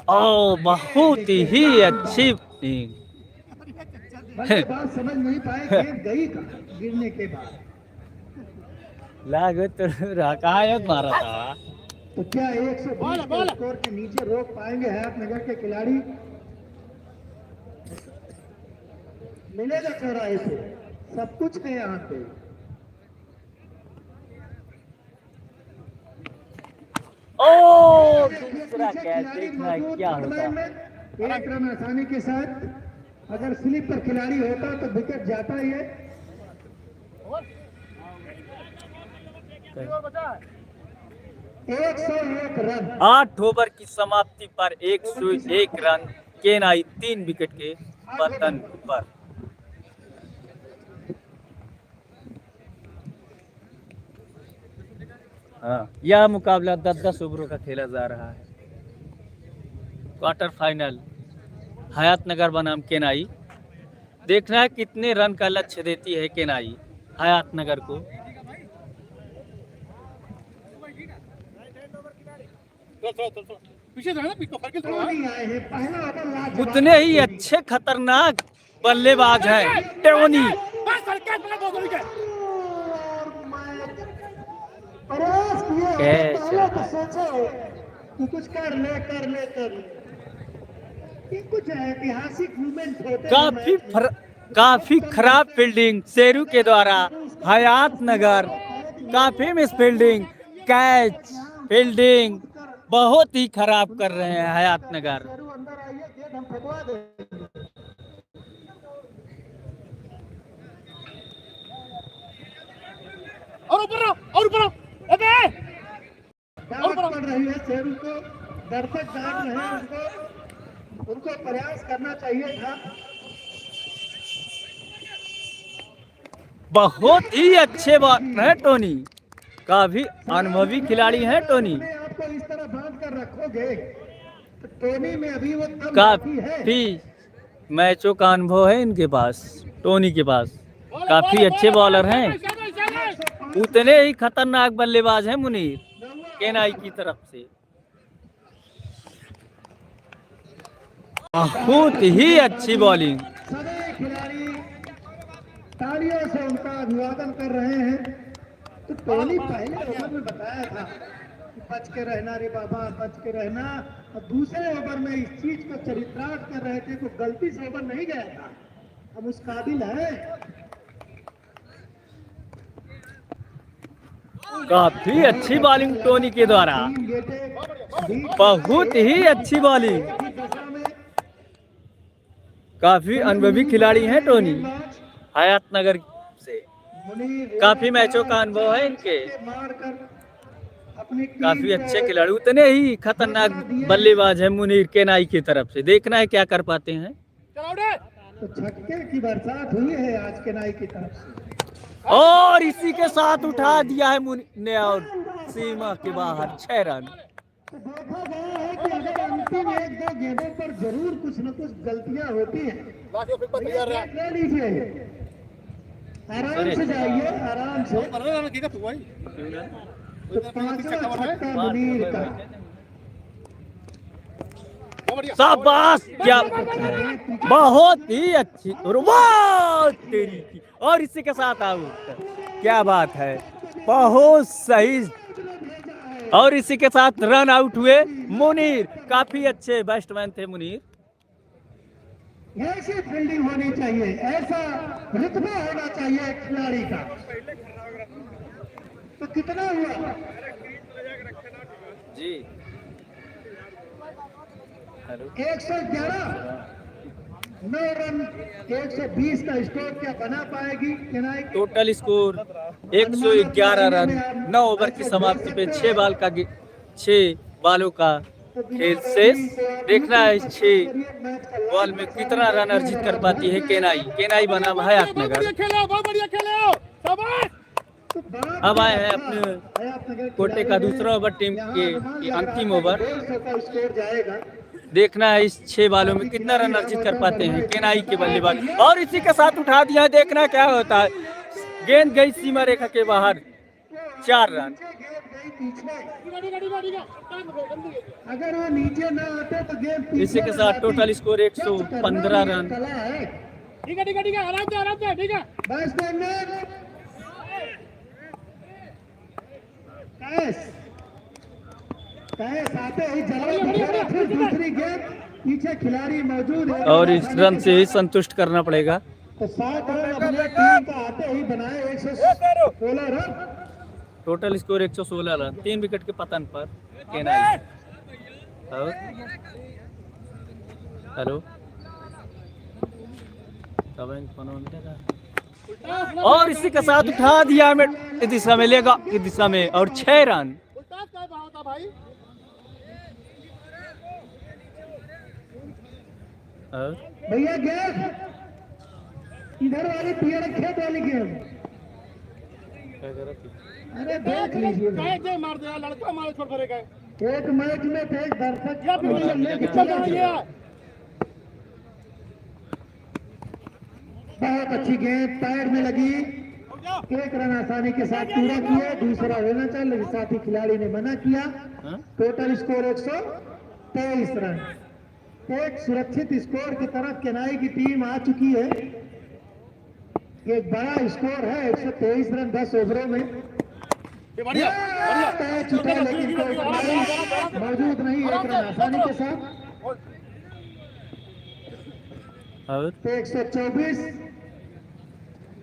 ओ बहुत ही अच्छी बात समझ नहीं पाए, गेंद गई कहाँ गिरने के बाद। लागत रकायत मारा था। तो क्या 120 के स्कोर के नीचे रोक पाएंगे हयातनगर के खिलाड़ी? मिलेगा चौराहे से, सब कुछ है यहाँ पे। ओ दूसरा कैच, देखना क्या होता। एक रन आसानी के साथ, अगर स्लिप पर खिलाड़ी होता तो विकेट जाता ही है। 101 रन। 8 ओवर की समाप्ति पर 101 रन, केनाई 3 विकेट के पतन पर। हाँ, यह मुकाबला 10-10 ओवरों का खेला जा रहा है। क्वार्टर फाइनल हयातनगर बनाम केनाई। देखना है कितने रन का लक्ष्य देती है केनाई हयातनगर को। पीछे ना पिको फरके थोड़ा। नहीं आए हैं, पहला ओवर लाजवाब। उतने ही अच्छे खतरनाक बल्लेबाज हैं टोनी। बस सरकार बना 2 विकेट। प्रयास किए हैं, कैच। पहले तो सोचे कि कुछ कर ले। ये कुछ ऐतिहासिक मूवमेंट होते हैं। काफी खराब फील्डिंग शेरू के द्वारा हयातनगर, काफी मिस फील्डिंग, कैच फील्डिंग बहुत ही खराब कर रहे हैं हयातनगर। अंदर आइए, गेट हम फेंकवा देंगे। और ऊपर रहो, और ऊपर रहो। अबे डांट पड़ रही है शेरू को, दर्शक डांट रहे हैं उनको प्रयास करना चाहिए था। बहुत ही अच्छे बॉलर हैं टोनी, काफी अनुभवी खिलाड़ी हैं टोनी। अपने आप को इस तरह बांध कर रखोगे तो टोनी में अभी वो दम बाकी है। काफी मैचों का अनुभव है इनके पास, टोनी के पास। काफी अच्छे बॉलर हैं, उतने ही खतरनाक बल्लेबाज हैं मुनीर केनाई की तरफ से। बहुत ही अच्छी बॉलिंग। सभी खिलाड़ी तालियों से उनका अभिवादन कर रहे हैं। तो टोनी पहले ओवर में बताया था कि बच के रहना रे बाबा, बच के रहना, और दूसरे ओवर में इस चीज को चरितार्थ कर रहे थे कि गलती से ओवर नहीं गया था, हम उस काबिल है। काफी अच्छी बॉलिंग टोनी के द्वारा, बहुत ही अच्छी बॉलिंग। काफी अनुभवी खिलाड़ी हैं टोनी हयातनगर से, काफी मैचों का अनुभव है इनके। काफी अच्छे खिलाड़ी, उतने ही खतरनाक बल्लेबाज है मुनीर केनाई की तरफ से। देखना है क्या कर पाते हैं। तो छक्के की बरसात हुई है आज केनाई की तरफ से, और इसी के साथ उठा दिया है मुनीर ने और सीमा के बाहर 6 रन। तो देखा गया है कि अगर अंतिम 1-2 गेंदों पर जरूर कुछ न कुछ गलतियां होती हैं। ले लीजिए, आराम से जाइए, आराम से। तो 5वां छक्का मुनीर का। शाबाश, क्या बहुत ही अच्छी, वाह तेरी की। और इसी के साथ आउट, क्या बात है, बहुत सही। और इसी के साथ रन आउट हुए मुनीर। काफी अच्छे बैट्समैन थे मुनीर। ऐसी फील्डिंग होनी चाहिए, ऐसा रुतबा होना चाहिए खिलाड़ी का। तो कितना हुआ जी? हेलो, 111, 9 रन, 120 का स्कोर क्या बना पाएगी केनाई? टोटल स्कोर 111 रन, 9 ओवर की समाप्ति पे 6 बालों का खेल शेष। देखना है 6 बॉल में कितना रन अर्जित कर पाती है केनाई। केनाई बना हयातनगर। बहुत बढ़िया खेले हो, शाबाश। तो बड़ा अब आए हैं अपने हयातनगर कोटे का दूसरा ओवर टीम के अंतिम ओवर। 150 का स्कोर जाएगा। देखना है इस 6 बालों में कितना रन अर्जित कर पाते हैं केनाई के बल्लेबाज। और इसी के साथ उठा दिया, देखना क्या होता है। गेंद गई सीमा रेखा के बाहर, 4 रन। गेंद गई पीछे, अगर वो नीचे ना आते तो गेंद पीछे इसी के साथ टोटल स्कोर 115 रन। कला है। ठीक है आराम से ठीक है। बस कैस आते ही जला, फिर दूसरी गेंद पीछे खिलाड़ी मौजूद है और इस रन से ही संतुष्ट करना पड़ेगा। तो 7 रन अपने टीम का आते ही बनाए 116 run. Total score 116 run, 3 wicket के पतन पर केनाई। हेलो और इसी के साथ उठा दिया में दिशा में, लेगा की दिशा में, और 6 रन। भाई भैया गेंद इधर वाली पियर खेत वाली गेंद, अरे देख लीजिए काय मार दिया लड़का, मारे छोड़ करेगा एक मैच में थे दर्शक या फिर लेके चल रहा है। बहुत अच्छी गेंद पैर में लगी, 1 रन आसानी के साथ पूरा किया। दूसरा होना चाहिए लेकिन साथी खिलाड़ी ने मना किया। Total score 123 run. एक सुरक्षित स्कोर की तरफ केनाई की टीम आ चुकी है। एक बड़ा स्कोर है 123 रन 10 ओवरों में। तय चुका लेकिन कोई खिलाड़ी मौजूद नहीं, 1 रन आसानी के साथ। और 124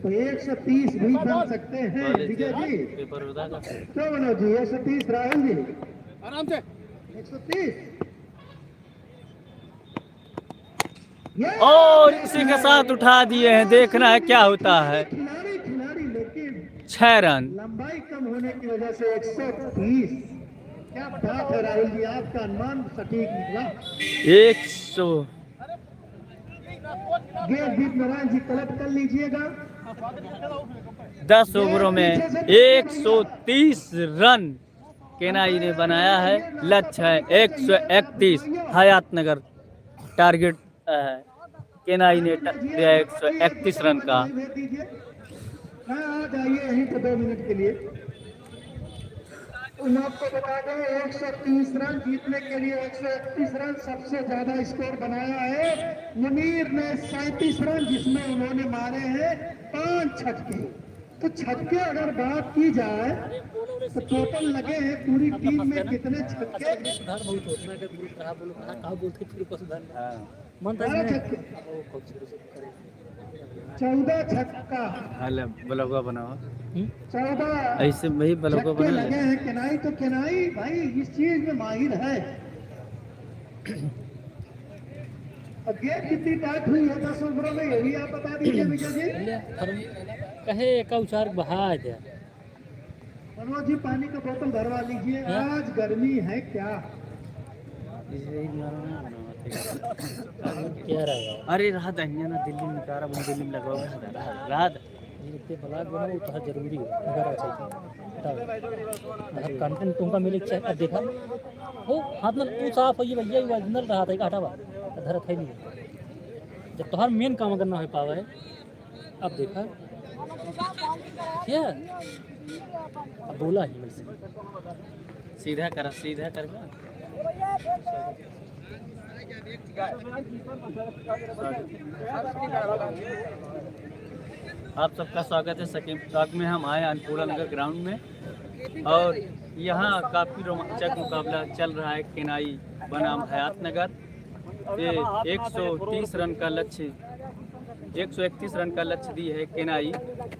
तो 130 भी बन सकते हैं विजय जी। क्यों मनोज जी 130 राहुल जी आराम से 130। और इसी के साथ उठा दिए हैं, देखना है क्या होता है। खिलाड़ी लेकिन 6 रन। लंबाई कम होने की वजह से 130। क्या बात है राहुल जी, आपका अनुमान सटीक निकला। 100 गेंद दीप नारायण जी कलेक्ट कर लीजिएगा। 10 ओवरों में 130 रन केनाई ने बनाया है। लक्ष्य है 131। हयातनगर टारगेट है, केनाई ने दिया 131 रन का। आ जाइए यहीं पे 2 मिनट के लिए। आपको बता दें 130 रन जीतने के लिए 131 रन सबसे ज्यादा स्कोर बनाया है। मुनीर ने 37 रन जिसमें उन्होंने मारे हैं 5 छक्के। तो छक्के अगर बात की जाए तो टोटल लगे हैं पूरी टीम में कितने छक्के? 14 छक्का। ब्लॉगा बनाओ 14 ऐसे वही ब्लॉगा छक्के बना लगे हैं केनाई। तो केनाई भाई इस चीज में माहिर है। अब गेंद कितनी टाइट हुई है 10 ओवरों में, यही आप बता दीजिए विजय जी। कहे का उचार बहा दे। मनोज जी पानी का बोतल भरवा लीजिए, आज गर्मी है क्या। क्या रहेगा अरे रात अहिया ना दिल्ली में निकारा बहुत दिल्ली में लगवा रात ये ब्लॉग बनाओ तो जरूरी है अगर अच्छा कंटेंट तुमका मिले चेक कर देखा हो हाथ में तू साफ हो ये भैया ओरिजिनल रहा था हटावा धरत है नहीं। जब तुम्हारा मेन काम अगर ना हो पावा है अब देखा क्या अब बोला ही मेरे से सीधा कर आप सबका स्वागत है सकीम टॉक में। हम आए अन्नपूर्णा नगर ग्राउंड में और यहाँ काफ़ी रोमांचक मुकाबला चल रहा है। केनाई बनाम हयातनगर। ये 130 रन का लक्ष्य 131 रन का लक्ष्य दी है केनाई।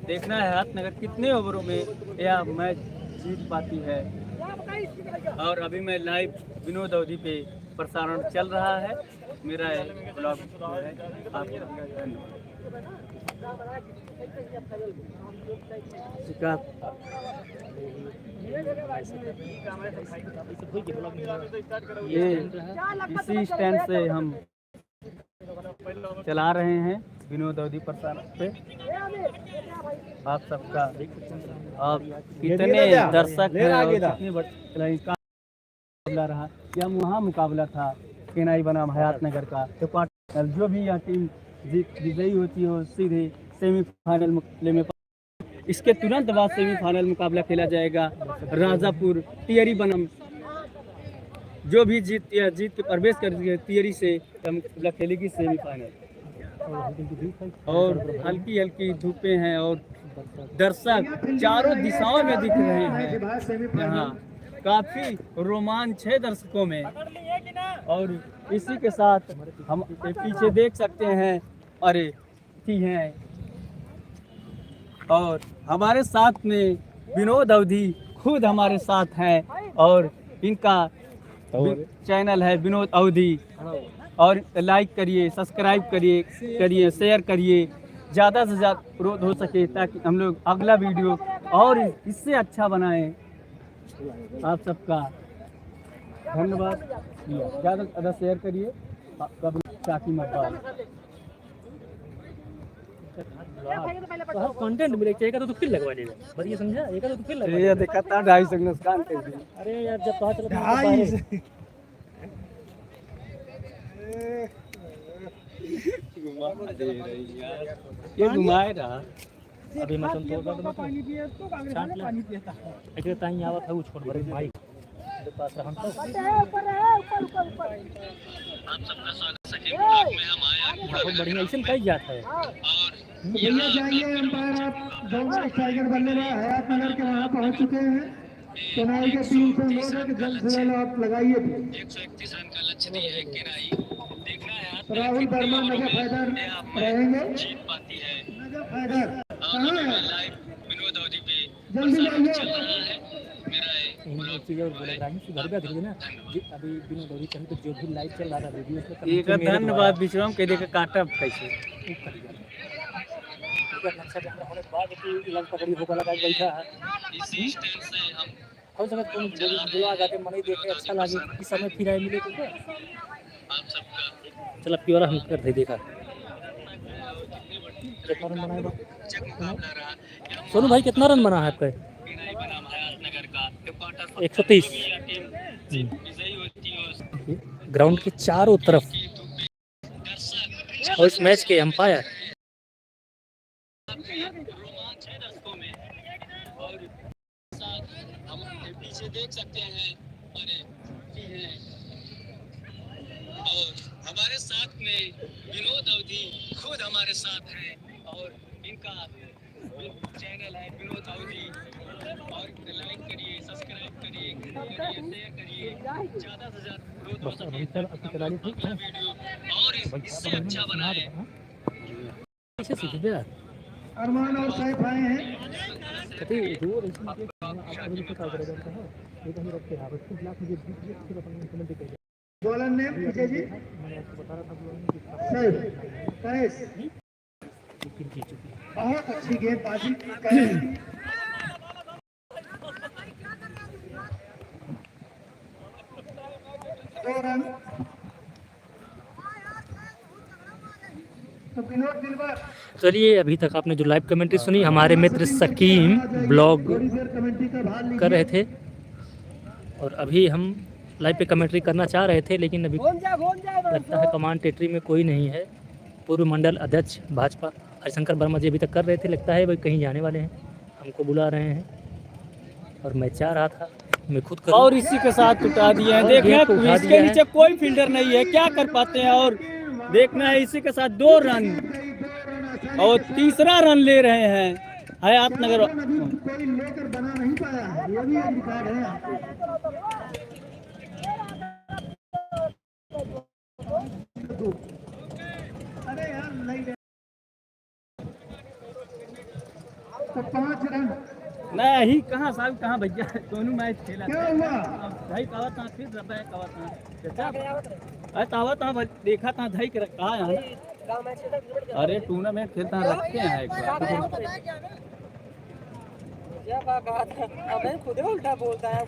देखना है हयातनगर कितने ओवरों में यह मैच जीत पाती है। और अभी मैं लाइव विनोद अवधि पे प्रसारण चल रहा है। मेरा ब्लॉग है ये इसी स्टैंड से हम चला रहे हैं। विनोद अवधी प्रसाद पे आप सबका आप कितने दर्शक हैं और कितने बड़े का मुकाबला रहा। यह वहाँ मुकाबला था केनाई बनाम हयातनगर का। तो क्वार्टर जो भी यहाँ टीम विजयी होती हो सीधे सेमीफाइनल मुकाबले में। इसके तुरंत बाद सेमीफाइनल मुकाबला खेला जाएगा राजापुर टियरी बनाम। जो भी जीत के प्रवेश कर तियरी से मुकाबला खेलेगी सेमीफाइनल। और हल्की हल्की धूपें हैं और दर्शक चारों दिशाओं में दिख रहे हैं। यहाँ काफी रोमांच है दर्शकों में। और इसी के साथ हम पीछे देख सकते हैं अरे हैं और हमारे साथ में विनोद अवधी खुद हमारे साथ हैं और इनका चैनल है विनोद अवधी। और लाइक करिए, सब्सक्राइब करिए, शेयर करिए, ज़्यादा से ज़्यादा ग्रोथ हो सके ताकि हम लोग अगला वीडियो और इससे अच्छा बनाएं। आप सबका धन्यवाद। ज़्यादा से ज़्यादा शेयर करिए, चाकी मत डालिए। तो हर कंटेंट मिले चाहिए तो फिर लगवा देगा बढ़िया समझा। एक तो फिर लगवा ये देखा था 250 नुकसान कर दी। अरे यार जब पता चला ये घुमाए रहा। अभी मैं तुम पानी पिए तो पानी पिएता है ताई आवत है छोड़ बड़े भाई के पास हम तो बहुत बढ़िया ऐसे कई जाता है। भैया जाइए अंपायर आप दोनों टाइगर बनने में हयातनगर के वहाँ पहुँच चुके हैं। केनाई के 300 लोग हैं कि जल्द से जल्द आप लगाइए। 131 रन का लक्ष्य दिया है केनाई। देखना है राहुल वर्मा नजफ हैदर रहेंगे। जीत पाती है। नजफ हैदर कहाँ है? लाइव विनोद अवधी पे जल्दी जाइए। चल रहा है। मेरा इन चीज़ और बोला रानी से घर पे आती ना अभी बिना दौरी चल पे जो भी लाइव चल रहा था वीडियो उसमें एक धन्यवाद विश्राम के देखे काटा कैसे अच्छा होने के बाद कि लग पकड़ी होगा लगा बैठा इसी स्टाइल से हम हो सकता तुम बुला जाके मनी देखे अच्छा लगे इस समय फिर आए मिले तो आप सबका चल प्योरा हम कर दे देखा कितना रन बनाए मुकाबला रहा। सोनू भाई कितना रन बना है आपका? केनाई बनाम हयातनगर का 130 टीम विजयी होती है। ग्राउंड के चारों तरफ और इस मैच के अंपायर रोमांच है दर्शकों में। और हम पीछे देख सकते हैं अरे हैं और हमारे साथ में विनोद अवधी खुद हमारे साथ हैं और इनका चैनल है विनोद अवधी। और लाइक करिए, सब्सक्राइब करिए, शेयर करिए, ज़्यादा से ज़्यादा ग्रोथ हो सके वीडियो और इससे अच्छा बनाए। कैसे सीख गया अरमान और सैफ आए हैं। कहते जो रेसिंग के आप मुझे पता करेगा है ये कहीं रख के रहा बस ब्लॉक मुझे फिर अपन कमेंट करिए। बॉलर ने पीछे जी मैंने आपको बता रहा था सैफ कैस जीत चुकी है। बहुत अच्छी गेंदबाजी कैस 2 रन। तो विनोद दिलबर चलिए अभी तक आपने जो लाइव कमेंट्री सुनी हमारे मित्र सकीम ब्लॉग कमेंट्री का भाग कर रहे थे और अभी हम लाइव पे कमेंट्री करना चाह रहे थे लेकिन अभी लगता है कमांड टेटरी में कोई नहीं है। पूर्व मंडल अध्यक्ष भाजपा हरिशंकर वर्मा जी अभी तक कर रहे थे, लगता है वही कहीं जाने वाले हैं, हमको बुला रहे हैं और मैं चाह रहा था मैं खुद करूं। और इसी के साथ उठा दिए हैं। देखना इसके नीचे कोई फील्डर नहीं है, क्या कर पाते हैं। और देखना है इसी के साथ 2 रन और तीसरा रन ले रहे हैं हयातनगर। कोई लेकर बना नहीं पाया है, ये भी एक रिकॉर्ड है। अरे यार नहीं तो 5 रन नहीं कहाँ साहब कहाँ भैया दोनों मैच खेला क्या हुआ? भाई कहा था फिर रहा है कहा था तावा देखा था धाई के रखा है। अरे टूर्नामेंट खेलता रखते हैं एक बार खुद उल्टा बोलता है।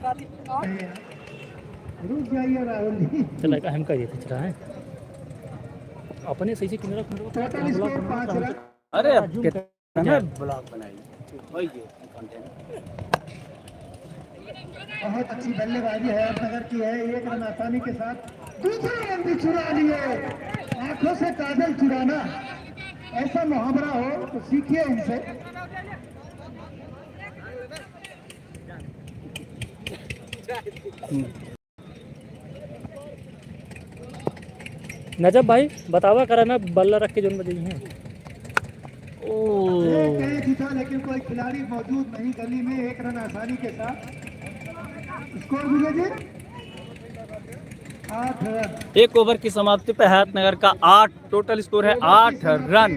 रुक जाइए राहुल जी। चला हम करिए चला है अपने सही से किनारा टोटल स्कोर 5 रन। अरे अब कितना ब्लॉग बनाई वही है कंटेंट। बहुत अच्छी बल्लेबाजी हयातनगर की है, 1 रन आसानी के साथ दूसरा रन भी चुरा लिए। आंखों से काजल चुराना, ऐसा मुहावरा हो तो सीखिए इनसे। नजब भाई बतावा करा ना बल्ला रख के जोन बजे हैं। एक कैच था लेकिन कोई खिलाड़ी मौजूद नहीं गली में, 1 रन आसानी के साथ। Score Vijay ji 8 run. एक ओवर की समाप्ति पे हयातनगर का 8 टोटल स्कोर है 8 रन।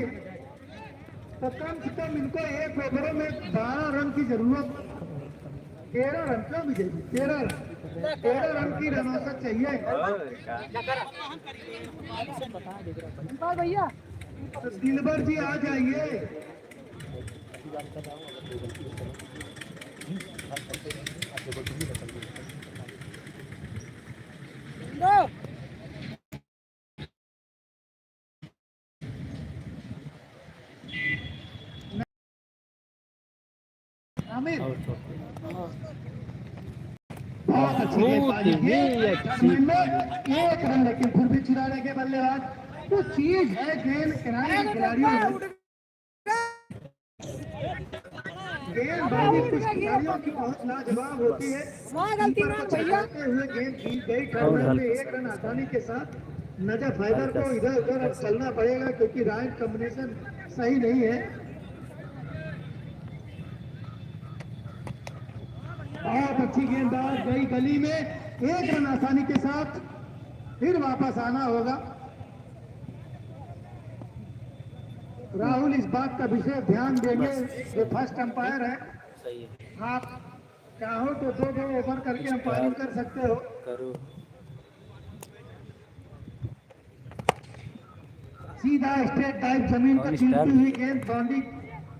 तो कम से कम इनको 1 ओवर में 12 रन की जरूरत, 13 रन का विजय जी, 13 रन की रन औसत चाहिए। तो दिलबर जी आ जाइए। आमिर बहुत अच्छी गेंदबाजी की। 1 रन लेकिन फिर भी चुराने के बल्लेबाज। तो चीज है गेंद किनारे के खिलाड़ियों में, गेंदबाजी कुछ खिलाड़ियों की बहुत लाजवाब होती है। कीपर को चलाते हुए गेंद जीत गई। टर्नर में 1 रन आसानी के साथ। नजफ हैदर को इधर उधर अब चलना पड़ेगा क्योंकि राइट कॉम्बिनेशन सही नहीं है। बहुत अच्छी गेंदबाज गई गली में, 1 रन आसानी के साथ। फिर वापस आना होगा। राहुल इस बात का विशेष ध्यान देंगे, जो फर्स्ट अंपायर है। सही है आप चाहो तो 2 ओवर करके अंपायरिंग कर सकते हो। करो। सीधा स्ट्रेट डाइव जमीन पर गिरती हुई गेंद बाउंड्री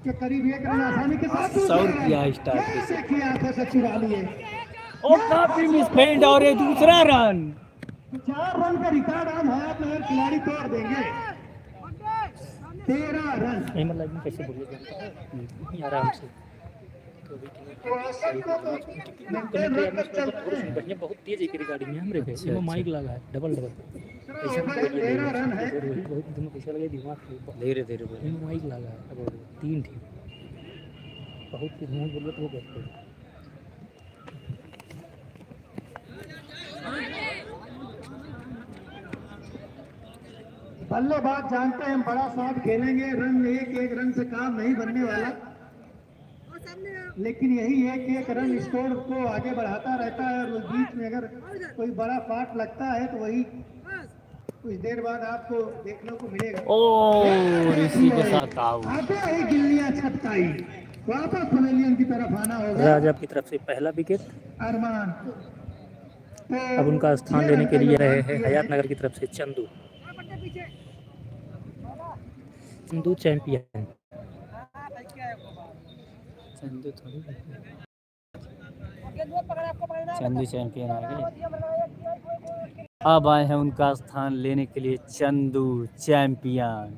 के करीब, 1 रन आसानी के साथ। 100 रुपया स्टार्ट पे से। देखिए आंखों से चुरा लिए। और काफी मिसफील्ड और ये दूसरा रन। 4 रन का रिकॉर्ड हम हयातनगर खिलाड़ी तोड़ देंगे। 13 रन। अहमद लाइव में कैसे बोलिए आराम से तो भी तो औसत को तो मेंटेन रख कर चलते हैं। बढ़िया बहुत तेज एक गाड़ी में हमरे पे इसमें माइक लगा है डबल ओवर 13 रन है। बहुत दिन पैसा लगे दिमाग धीरे धीरे बोलो। इसमें माइक लगा है डबल 3 ठीक बहुत तेज मुंह बोल तो वो करते हैं। बल्लेबाज जानते हैं हम बड़ा शॉट खेलेंगे, रन 1 रन से काम नहीं बनने वाला। लेकिन यही 1 रन स्कोर को आगे बढ़ाता रहता है। और बीच में अगर कोई बड़ा फाट लगता है तो वही कुछ देर बाद आपको देखने को मिलेगा। और इसी के साथ आउट। आगे ही गिल्लियां छटकाई, वापस पवेलियन की तरफ आना होगा। राजा की तरफ से पहला विकेट। अरमान अब उनका स्थान लेने के लिए रहे हैं हयातनगर की तरफ से चंदू। चंदू चैंपियन। चंदू चैंपियन आ गए। अब आए हैं उनका स्थान लेने के लिए चंदू चैंपियन।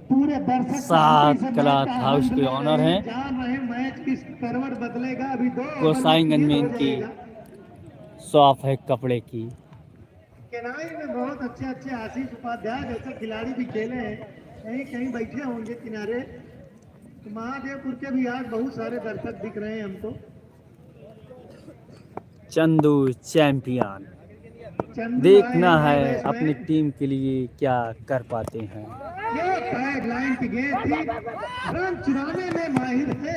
पूरे दर्शक सात क्लाथ हाउस के ऑनर हैं। जान रहे मैच की करवट बदलेगा। अभी 2 गोसाईगंज में इनकी शॉप है कपड़े की। केनाई में बहुत अच्छे आशीष उपाध्याय जैसे खिलाड़ी भी खेले हैं, कहीं कहीं बैठे होंगे किनारे। तो महादेवपुर के भी आज बहुत सारे दर्शक दिख रहे हैं हमको। चंदू चैंपियन। चंदू देखना आए है हैं इसमें। अपनी टीम के लिए क्या कर पाते हैं। ये बैक लाइन की गेंद थी, रन चुराने में माहिर थे।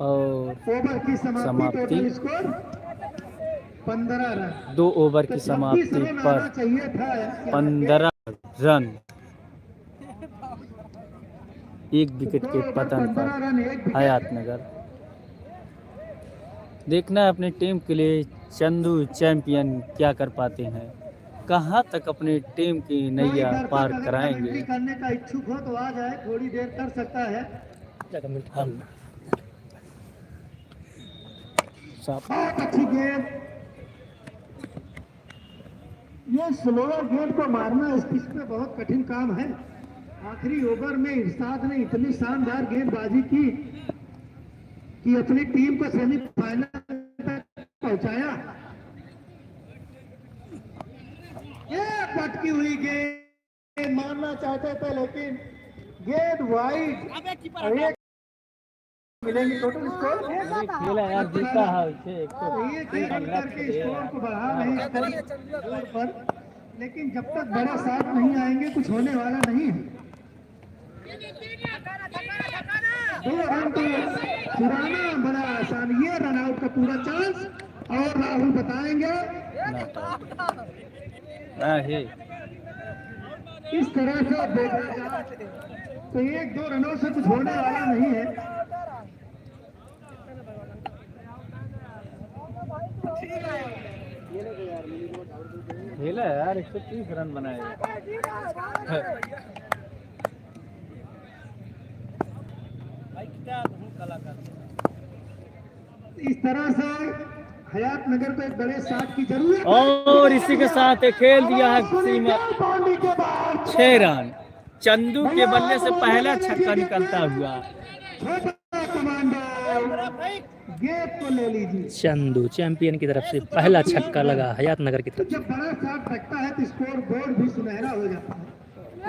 और ओवर की समाप्ति, समाप्ति। Total score 15 run. 2 ओवर की तो 26 समाप्ति रन पर आना चाहिए था। 15 रन, 1 विकेट के पतन 15 पर रन, 1 विकेट। हयातनगर। देखना है अपनी टीम के लिए चंदू चैंपियन क्या कर पाते हैं, कहां तक अपनी टीम की नैया पार कराएंगे। करने का इच्छुक हो तो आ जाए, थोड़ी देर कर सकता है। बहुत अच्छी गेंद, ये स्लोअर गेंद को मारना इस पिच पे बहुत कठिन काम है। आखिरी ओवर में इरशाद ने इतनी शानदार गेंदबाजी की कि अपनी टीम को सेमीफाइनल तक पहुंचाया। ये पटकी हुई गेंद मारना चाहते थे लेकिन गेंद वाइड और एक मिलेंगे टोटल स्कोर। खेला यार जीता है उसे एक रन करके स्कोर को बढ़ा रहे हैं पर, लेकिन जब तक बड़े साथ नहीं आएंगे कुछ होने वाला नहीं है। 2 रन को चुराना बड़ा आसान, ये रन आउट का पूरा चांस और राहुल बताएंगे। इस तरह से देखा जाए तो 1-2 रनों से कुछ होने वाला नहीं है। खेला यार 130 रन बनाए। इस तरह से हयात नगर को एक बड़े साथ की जरूरत और इसी के साथ खेल दिया है सीमा बाउंड्री के बाद 6 रन। चंदू के बल्ले से पहला छक्का निकलता हुआ। छोटा कमांडर गेंद को ले लीजिए। चंदू चैंपियन की तरफ से पहला छक्का लगा हयात नगर की तरफ। जब बड़ा साथ रखता है तो स्कोर बोर्ड भी सुनहरा हो जाता है।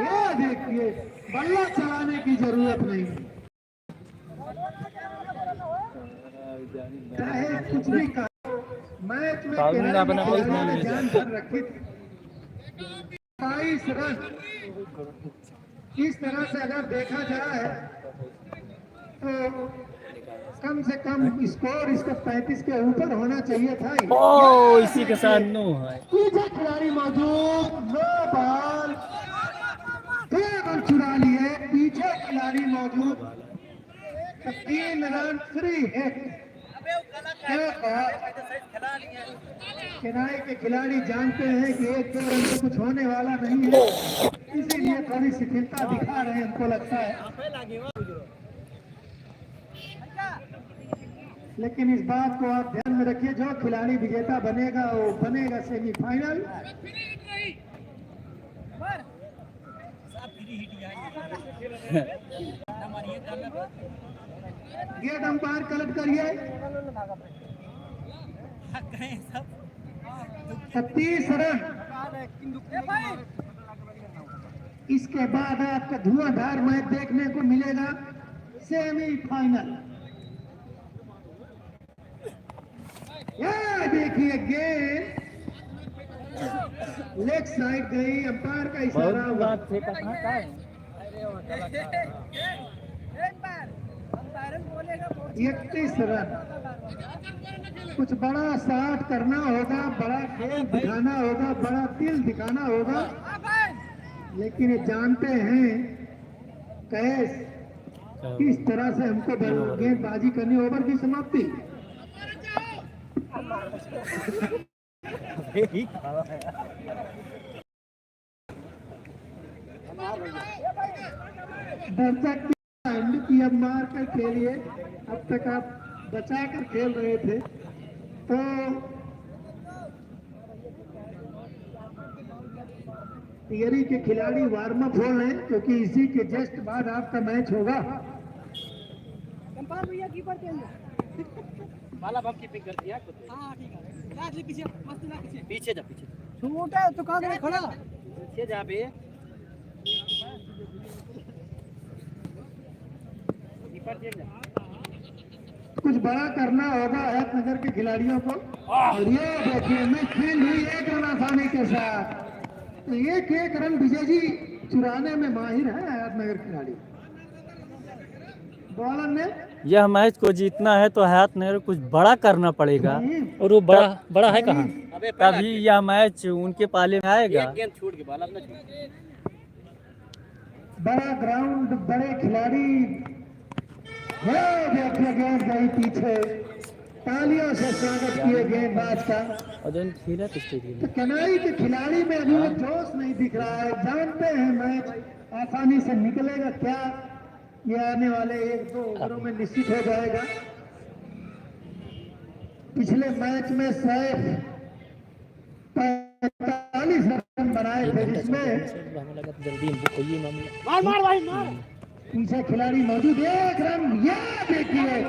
ये देखिए बल्ला चलाने की जरूरत नहीं, चाहे कुछ भी कहा। मैच में खिलाड़ी ने जान भर रखी थी। 22 रन इस तरह से अगर देखा जाए तो कम से कम स्कोर इसका 35 के ऊपर होना चाहिए था। ओ इसी के साथ 9 है। पीछे खिलाड़ी मौजूद, नो बॉल, 2 रन चुरा लिए। पीछे खिलाड़ी मौजूद, 3 रन फ्री हिट। किनारे के खिलाड़ी जानते हैं कि 1-2 रन से कुछ होने वाला नहीं है, इसीलिए थोड़ी शिथिलता दिखा रहे हैं, हमको लगता है। लेकिन इस बात को आप ध्यान में रखिए, जो खिलाड़ी विजेता बनेगा वो बनेगा सेमीफाइनल। गेट अंपायर कलेक्ट करिए। 30 रन। इसके बाद आपका धुआंधार मैच देखने को मिलेगा सेमीफाइनल। ये देखिए गेंद लेग साइड गई, अंपायर का इशारा हुआ। 31 रन। कुछ बड़ा शॉट करना होगा, बड़ा खेल दिखाना होगा, बड़ा दिल दिखाना होगा, लेकिन ये जानते हैं कैस किस तरह से हमको गेंदबाजी करनी। ओवर की समाप्ति। दर्शक की अब मार कर खेलिए, अब तक आप बचा कर खेल रहे थे तो तियरी के खिलाड़ी वार्म अप हो रहे हैं, क्योंकि इसी के जस्ट बाद आपका मैच होगा। पीछे जा, पीछे छोटा तो कहाँ खड़ा पीछे जा बे। कुछ बड़ा करना होगा हयात नगर के खिलाड़ियों को। और ये देखिए मैं खेल हुई 1 रन आसानी के साथ। तो 1 रन विजय जी चुराने में माहिर है हयात नगर खिलाड़ी। बॉलर ने यह मैच को जीतना है तो हयात नगर कुछ बड़ा करना पड़ेगा। और वो बड़ा है कहाँ? तभी यह मैच उनके पाले में आएगा। बड़ा ग्राउंड, बड़े खिलाड़ी। देखिए गेंद गई पीछे, तालियों से स्वागत किए गेंदबाज का। और जो खेला तो स्टेडियम तो कनाई के खिलाड़ी में अभी वो जोश नहीं दिख रहा है। जानते हैं मैच आसानी से निकलेगा क्या, ये आने वाले 1-2 ओवरों में निश्चित हो जाएगा। पिछले मैच में सैफ 45 रन बनाए थे, जिसमें हमें लगा जल्दी बुक होइए मामला। मार मार भाई मार। पीछे खिलाड़ी मौजूद, एक रन, ये देखिए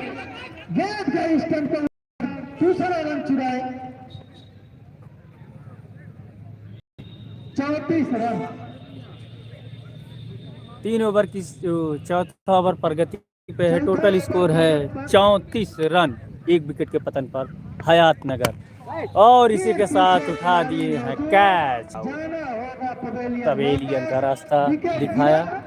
गेंद के स्टंप पर दूसरा रन चुराए, 34 रन। 3 ओवर की चौथा ओवर प्रगति पे है। टोटल स्कोर है 34 रन, 1 विकेट के पतन पर हयात नगर। और इसी के साथ उठा दिए हैं कैच। जाना होगा पवेलियन का रास्ता दिखाया।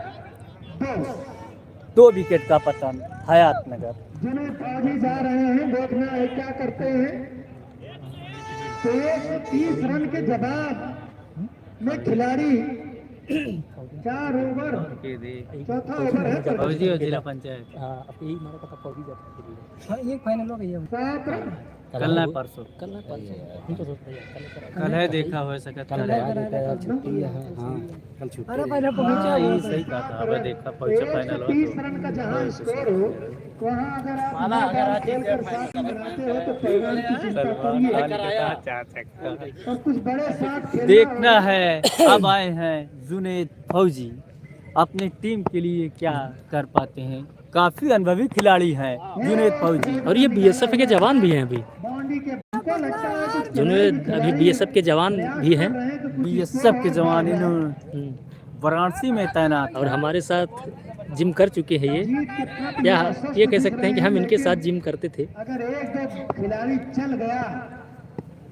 2 2 विकेट का पतन हयात नगर। जिन्हें फौजी जा रहे हैं, देखना है क्या करते हैं। 130 रन के जवाब में खिलाड़ी 4 ओवर, चौथा ओवर है फौजी और जिला पंचायत हाँ अब यही मारा था फौजी जाता है। एक फाइनल हो गई है। 7 रन। कल ना परसों, कल ना परसों हम तो सोचते हैं कल है देखा हो सकता कल है। छुट्टी है। हाँ कल छुट्टी अरे पहले पहुंचा हाँ, ये सही कहा था। हमें देखा पहुंचा फाइनल 130 रन का जहां स्कोर हो, वहां अगर आप खेलकर साथ में बनाते हो तो परिणाम की चिंता करिए। और कुछ बड़े साथ खेलना देखना है। अब आए हैं जुनेद फौजी, अपनी टीम के लिए क्या कर पाते हैं। काफी अनुभवी खिलाड़ी हैं जुनेद फौजी। और ये बीएसएफ के जवान भी हैं अभी, बाउंड्री के हमको लगता है कि जिन्होंने अभी बीएसएफ के जवान भी हैं बीएसएफ के जवान इन्होंने वाराणसी में तैनात। और हमारे साथ जिम कर चुके हैं ये, जीत कितना भी या आश्वस्त ये कह दिख सकते हैं रहे कि हम इनके साथ जिम करते थे। अगर एक दो खिलाड़ी चल गया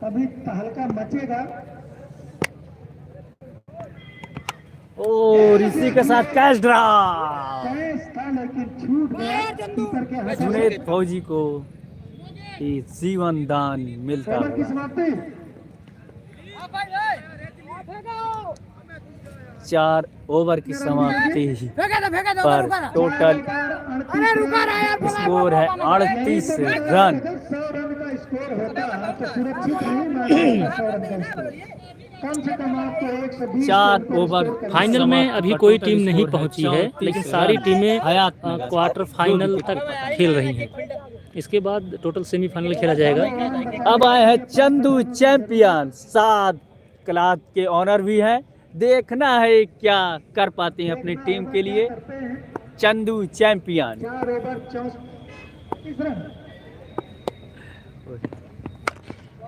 तभी तहलका मचेगा। और इसी के साथ कैच ड्रा। कैच था लेकिन छूट गया कीपर के हाथ से। जुनेद फौजी को ये जीवन दान मिलता ओवर की हुआ। समाप्ति। 4 ओवर की समाप्ति पर टोटल स्कोर है 38 रन। अगर 100 रन का स्कोर होता तो सुरक्षित नहीं माना जाता 100 रन का स्कोर। कम से कम आपको 120 4 रन का ओवर स्कोर करना फाइनल में अभी कोई टीम नहीं पहुंची है, लेकिन सारी टीमें हयात क्वार्टर फाइनल तक खेल रही हैं। इसके बाद टोटल सेमीफाइनल खेला जाएगा। अब आए हैं चंदू चैंपियन, 7 क्लास के ऑनर भी हैं। देखना है क्या कर पाते हैं अपनी टीम के लिए करते हैं। चंदू चैंपियन। 4 over 34 run.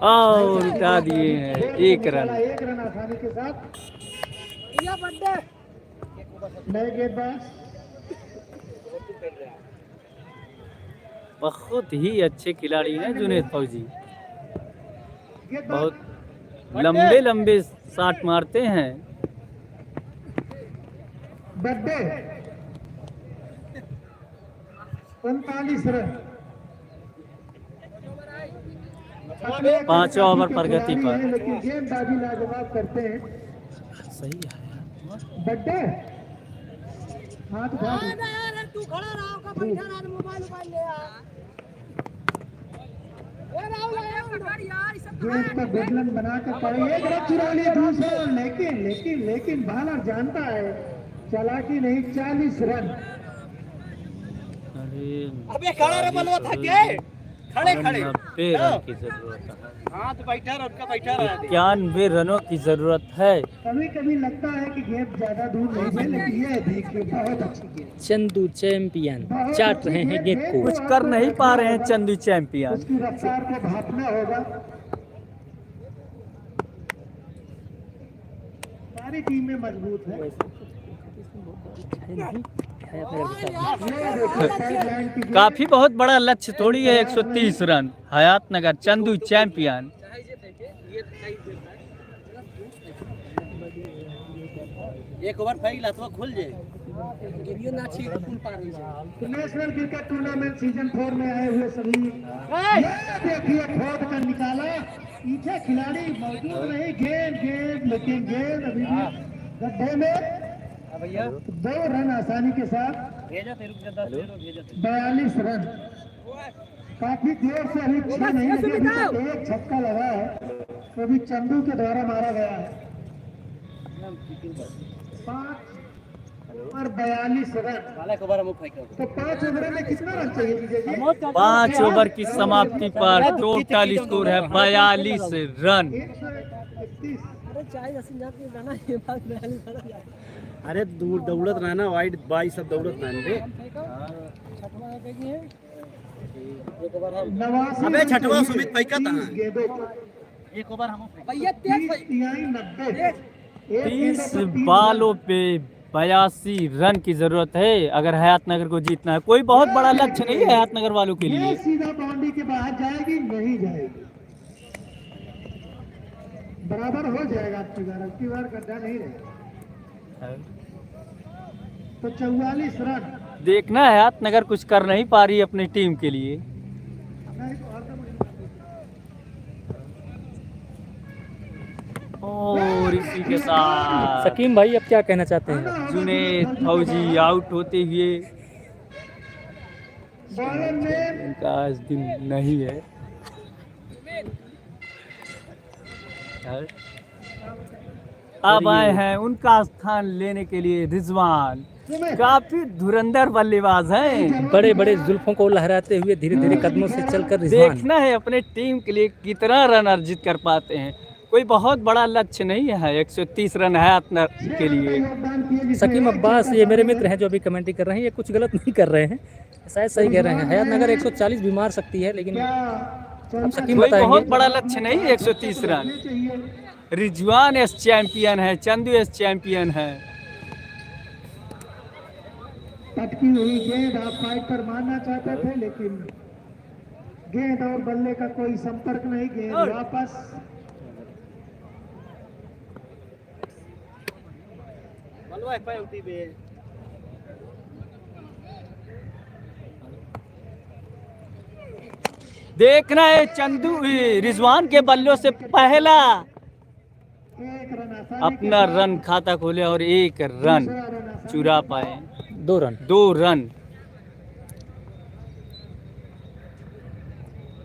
और उठा दिए हैं 1 रन। 1 रन आसानी के साथ। नए गेंदबाज बहुत ही अच्छे खिलाड़ी हैं जुनेद फौजी। गेंदबाज बहुत लंबे लंबे शॉट मारते हैं। बड्डे 39 रन। 5 ओवर प्रगति पर। लेकिन गेंदबाजी लाजवाब करते हैं। सही है। बड्डे हाथ उठा दो। तू खड़ा रहा का बैठा रहा मोबाइल ले आ। ए राहुल यार सब गेंद पर बेडलन बना कर पड़े, एक रन चुरा लिया दूसरा। लेकिन बालर जानता है चालाकी नहीं। 40 रन। अबे खड़ा रे बलवा था के खड़े 90 रन की जरूरत है। हाँ तो बैठा रहा उनका बैठा रहा 91 रनों की जरूरत है। कभी कभी लगता है कि गेंद ज्यादा दूर नहीं है, लेकिन ये देखिए बहुत अच्छी गेंद। चंदू चैंपियन चाट रहे हैं गेंद को। कुछ कर नहीं पा रहे हैं चंदू चैंपियन। उसकी रफ्तार को भापना होगा। सारी टीमें मजबूत है। ये देखिए साइडलाइन की काफी बहुत बड़ा लक्ष्य थोड़ी है 130 रन। हयात नगर चंदू चैंपियन। एक ओवर फैल तो खुल जाए। नेशनल क्रिकेट टूर्नामेंट सीजन 4 में आए हुए सभी ये देखिए खोद कर निकाला। पीछे खिलाड़ी मौजूद नहीं। गेंद लेकिन गेंद अभी भी गड्ढे में। 2 रन आसानी के साथ। 42 रन। काफी देर से अभी 6 नहीं लगे, अभी तक एक छक्का लगा है, तो अभी चंदू के द्वारा मारा गया है। 5 और 42 रन। तो 5 ओवर में कितना रन चाहिए विजय जी? 5 ओवर की समाप्ति पर टोटल स्कोर है 42 रन। 131। अरे चाय रसन जात के गाना ये बात नहीं खड़ा अरे दूर दौड़त रहना वाइट बाई सब दौड़त रहना रे छठवा पे की है नवासी अबे छठवा सुमित पैका था गेंदों एक ओवर हम भैया तेज 90 30 बालों पे 82 रन की जरूरत है अगर हयातनगर को जीतना है। कोई बहुत बड़ा लक्ष्य नहीं है हयातनगर वालों के ये लिए। सीधा बाउंड्री के बाहर जाएगी, नहीं जाएगी, बराबर हो जाएगा। अब की बार गड्ढा नहीं रहेगा। तो 44 रन। देखना है हयातनगर कुछ कर नहीं पा रही अपनी टीम के लिए। और इसी के साथ सकीम भाई अब क्या कहना चाहते हैं? जुनेद फौजी आउट होते हुए, बॉलर ने उनका आज दिन नहीं है। अब आए हैं उनका स्थान लेने के लिए रिजवान, काफी धुरंधर बल्लेबाज हैं। बड़े बड़े जुल्फों को लहराते हुए धीरे धीरे कदमों से चलकर रिजवान। देखना है अपने टीम के लिए कितना रन अर्जित कर पाते हैं। कोई बहुत बड़ा लक्ष्य नहीं है 130 रन हयातनगर के लिए। सकीम अब्बास ये मेरे मित्र हैं जो अभी कमेंट्री कर रहे हैं, ये कुछ गलत नहीं कर रहे हैं, शायद सही कह रहे हैं। हयातनगर 140 भी मार सकती है, लेकिन अब सकीम कोई बताएंगे। बहुत बड़ा लक्ष्य नहीं है 130 रन। रिजवान एस चैंपियन है, चंदू एस चैंपियन है। पटकी हुई गेंद आप फाइट पर मारना चाहते थे, लेकिन गेंद और बल्ले का कोई संपर्क नहीं। गेंद वापस। देखना है चंदू रिजवान के बल्लों से पहला एक रन आसानी अपना रन खाता खोले और एक रन चुरा पाए। 2 रन। 2 रन।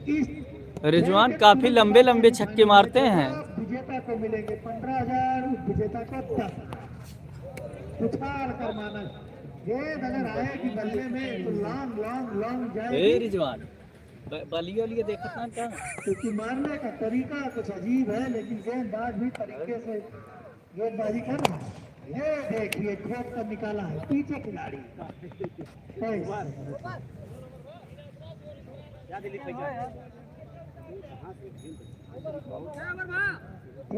इस रिजवान काफी लंबे लंबे छक्के मारते हैं। विजेता को मिलेंगे 15,000, विजेता को 10। उछाल कर माना गेंद अगर आएगी बल्ले में तो लॉन्ग लॉन्ग लॉन्ग जाएगी। रिजवान बलियो लिए देखा था क्या? क्योंकि मारने का तरीका कुछ अजीब है, लेकिन गेंदबाज भी तरीके से गेंदबाजी कर रहा है। ये देखिए ठोक कर निकाला है पीछे खिलाड़ी।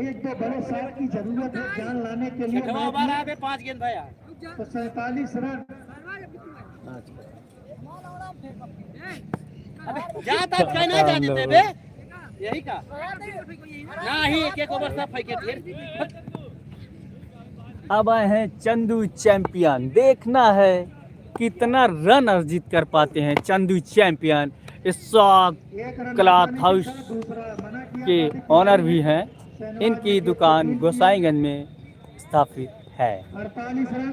एक दो बड़े शॉट की जरूरत है जान लाने के लिए। 5 गेंद था यार। तो 47 रन। जा तक कहीं ना जा देते बे यही का ना ही एक ओवर सब फेंके ढेर। अब आए हैं चंदू चैंपियन। देखना है कितना रन अर्जित कर पाते हैं चंदू चैंपियन। इस क्लॉथ हाउस के ऑनर भी हैं। इनकी दुकान गोसाईगंज में स्थापित है। 48 रन।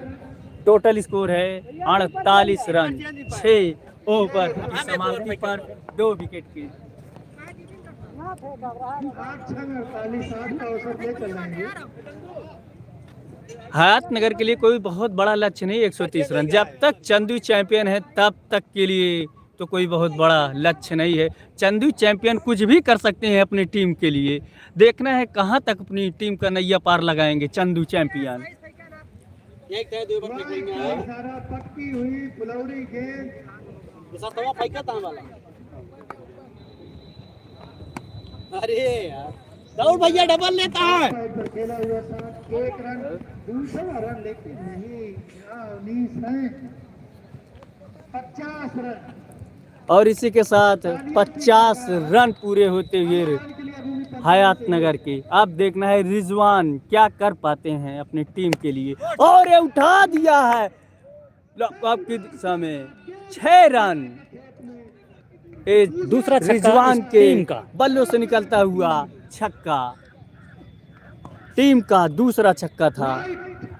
टोटल स्कोर है 48 रन 6 ओवर की समाप्ति पर 2 विकेट की। 8 का औसत ले चल जाएंगे। हयातनगर के लिए कोई बहुत बड़ा लक्ष्य नहीं 130 रन। जब तक चंदू चैंपियन है तब तक के लिए तो कोई बहुत बड़ा लक्ष्य नहीं है। चंदू चैंपियन कुछ भी कर सकते हैं अपनी टीम के लिए। देखना है कहां तक अपनी टीम का नैया पार लगाएंगे चंदू चैंपियन। एक है 2 ओवर फेंकेंगे सारा पक्की हुई फुलौरी गेंद। दूसरा तवा फेंका था वाला। अरे यार दौड़ भैया डबल लेता है। साइड पर खेला हुआ शॉट 1 रन। दूसरा रन लेकिन नहीं 19 है। 50 रन। और इसी के साथ 50 रन पूरे होते हुए हयातनगर के। अब देखना है रिजवान क्या कर पाते हैं अपनी टीम के लिए। और ये उठा दिया है लॉकअप की दिशा में 6 रन। दूसरा छक्का रिजवान इस के टीम का। बल्लों से निकलता हुआ छक्का टीम का दूसरा छक्का था।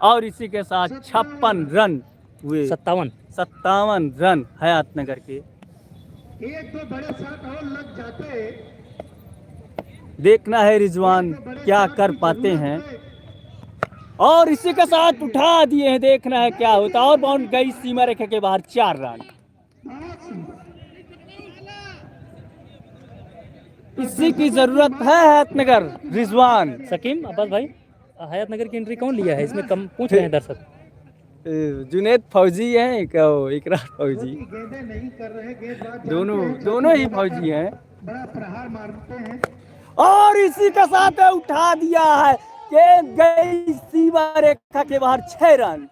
और इसी के साथ 56 रन हुए। 57 रन हयातनगर के। एक दो बड़े शॉट और लग जाते। देखना है रिजवान क्या कर पाते हैं। और इसी के साथ उठा दिए हैं। देखना है क्या होता है। और बाउंड गई सीमा रेखा के बाहर 4 रन। इसी की जरूरत है हयातनगर। रिजवान सकीम अब्बास भाई हयातनगर की एंट्री कौन लिया है इसमें, कम पूछ रहे हैं दर्शक। जुनैद फौजी हैं क्या, वो इकरार फौजी, गेंदे नहीं कर रहे, गेंदबाज दोनों ही फौजी हैं। बड़ा प्रहार मारते हैं। और इसी के साथ उठा दिया है, गेंद गई सीमा रेखा के बाहर, 6 रन।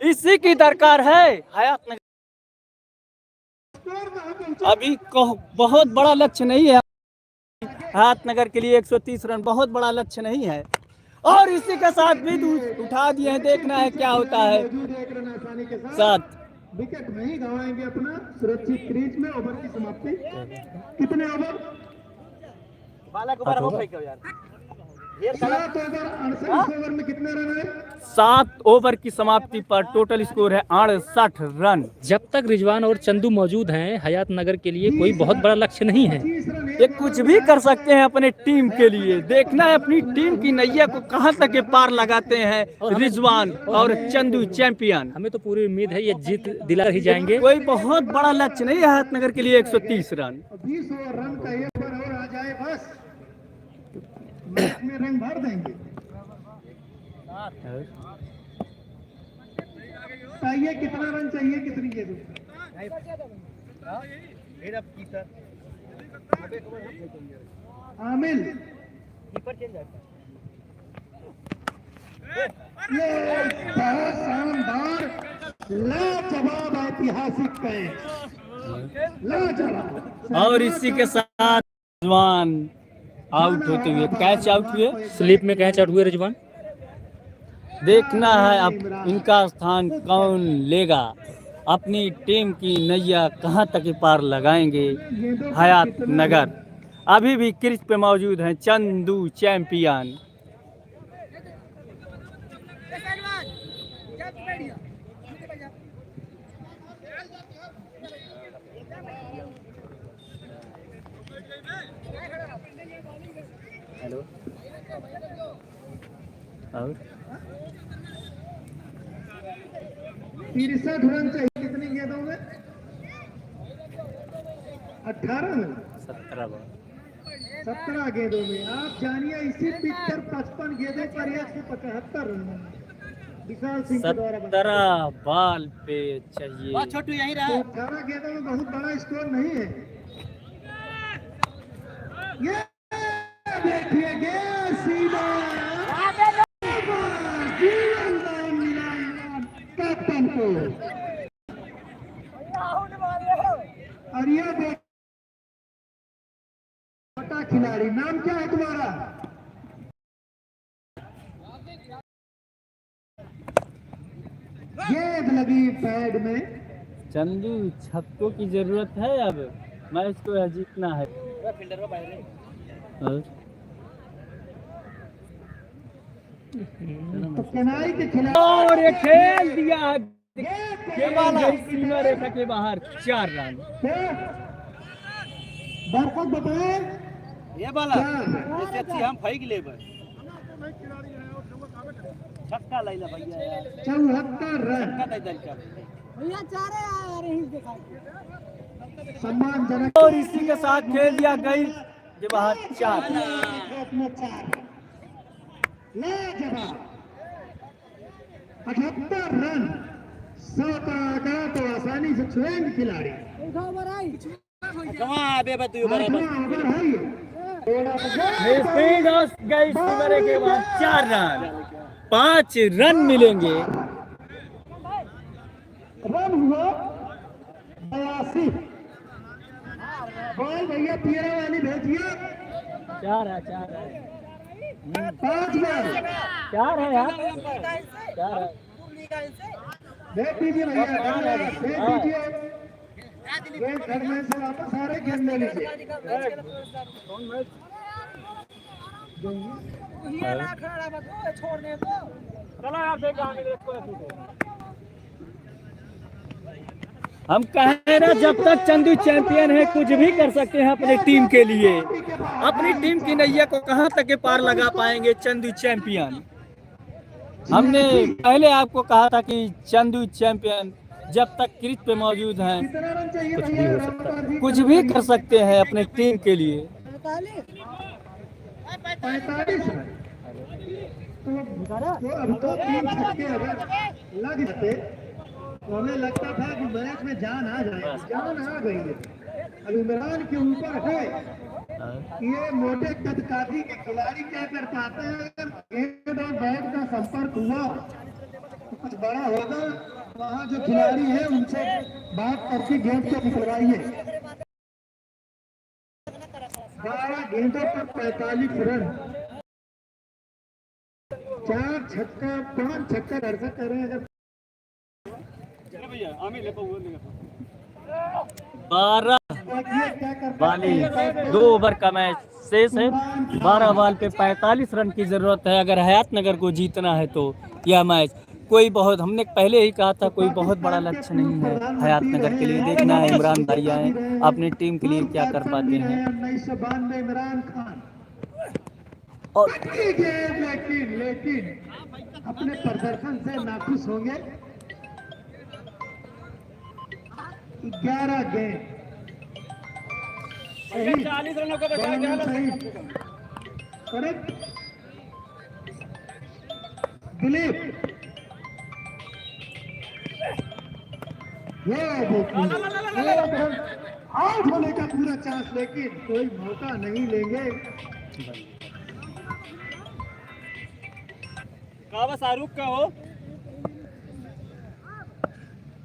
इसी की दरकार है हयातनगर। अभी बहुत बड़ा लक्ष्य नहीं है हयातनगर के लिए, 130 रन बहुत बड़ा लक्ष्य नहीं है। और इसी के साथ भी उठा दिए हैं, देखना है क्या होता है। मौजूद एक रन आसानी के साथ 7 विकेट नहीं गंवाएंगे अपना, सुरक्षित क्रीज में। ओवर की समाप्ति कितने ओवर? बालक ऊपर हो फेंको यार। 7 ओवर 68 ओवर में कितने रन है? 7 ओवर की समाप्ति पर टोटल स्कोर है 68 रन। जब तक रिजवान और चंदू मौजूद हैं हयातनगर के लिए कोई बहुत बड़ा लक्ष्य नहीं है। 30 रन ये कुछ भी कर सकते हैं अपने टीम के लिए, देखना है अपनी टीम की नैया को कहां तक ये पार लगाते हैं रिजवान और चंदू चैंपियन। हमें तो पूरी उम्मीद है ये जीत दिला ही जाएंगे। कोई बहुत बड़ा लक्ष्य नहीं है हयातनगर के लिए, 130 रन। 20 ओवर रन का एक ओवर और आ जाए बस, मैच में रन भर देंगे। चाहिए कितना रन चाहिए, कितनी गेंद? आमिल ये बहुत शानदार लाजवाब ऐतिहासिक कैच, लाजवाब। और इसी के साथ रिजवान आउट होते हुए, कैच आउट हुए। स्लिप में कैच आउट हुए रिजवान। देखना है अब इनका स्थान कौन लेगा, अपनी टीम की नैया कहां तक पार लगाएंगे हयातनगर। अभी भी क्रीज पे मौजूद हैं चंदू चैंपियन। हेलो और 63 रन चाहिए, कितनी गेंदों में? 18 में 17 गेंदों में। आप जानिए इसी पिच पर 55 गेंदों पर 175 रन विशाल सिंह के द्वारा बना। 17 बॉल पे चाहिए। बहुत छोटू यहीं रहा। 18 गेंदों में बहुत बड़ा स्कोर नहीं है। ये देखिए गया सीधा जीवन दान मिला कैप्टन को। और ये देख छोटा खिलाड़ी, नाम क्या है तुम्हारा? गेंद लगी पैड में। चंदू छक्कों की जरूरत है, अब मैच को जीतना है। फील्डर को बाहर और तो केनाई के खिलाफ और ये खेल दिया है, गेंद गई सीमा रेखा के बाहर, 4 रन। दर्शक बताए ये बाला इससे अच्छी हम फेंक लेबे। छक्का लैला भैया यार, 74 रन। छक्का दे दल का। भैया चारे आ रहे हैं दिखाई। सम्मानजनक। और इसी के साथ खेल दिया गई के बाहर, 4 में 4 लाजवाब 78 रन। 100 का आंकड़ा तो आसानी से छुएंगे खिलाड़ी। उठाओ बराई। कहां आबे बे तू बराबर। ओवर है ये। स्पीड गई सीमा रेखा के बाहर, 4 रन। 5 रन मिलेंगे। रन हुआ 82। बॉल भैया पियरा वाली भेजिए। 4 है 5 बॉल 4 है यार, 4 है। भेज दीजिए भैया, भेज दीजिए। गेंद खड़ने से वापस आ रहे, गेंद ले लीजिए। ये ना खड़ा मत छोड़ने को। चलो यार देख आगे देखो। हम कह रहे जब तक चंदू चैंपियन है कुछ भी कर सकते हैं अपनी टीम के लिए। अपनी टीम की नैया को कहां तक के पार लगा पाएंगे चंदू चैंपियन। हमने पहले आपको कहा था कि चंदू चैंपियन जब तक क्रीज पे मौजूद हैं कितना रन चाहिए भैया? कुछ भी कर सकते हैं अपने टीम के लिए। 45 रन। तो अब तो 3 छक्के अगर लग जाते तो हमें लगता था कि मैच में जान आ जाए, जान आ गई है। अब इमरान के ऊपर है ये मोटे कदकाठी के खिलाड़ी क्या कर पाते हैं। अगर गेंद और बैट का संपर्क हुआ तो कुछ बड़ा होगा। वहाँ जो खिलाड़ी है उनसे बात करके गेंद को निकलवाइए। 12 गेंदों पर 45 रन, 4 छक्का 5 छक्का दर्शक कर रहे हैं। अगर 12 बाली 2 ओवर का मैच शेष है। 12 बॉल पे 45 रन की जरूरत है अगर हयातनगर को जीतना है तो। यह मैच कोई बहुत, हमने पहले ही कहा था, कोई बहुत बड़ा लक्ष्य नहीं है हयातनगर के लिए। देखना है इमरान भाई आए अपनी टीम के लिए क्या कर पाते हैं। 1992 इमरान खान और लेकिन अपने प्रदर्शन से नाखुश होंगे। 11 गेंद सही, 40 रनों को बचा के सही, करेक्ट। दिलीप आउट होने का पूरा चांस, लेकिन कोई मौका नहीं लेंगे। कावा शाहरुख का हो।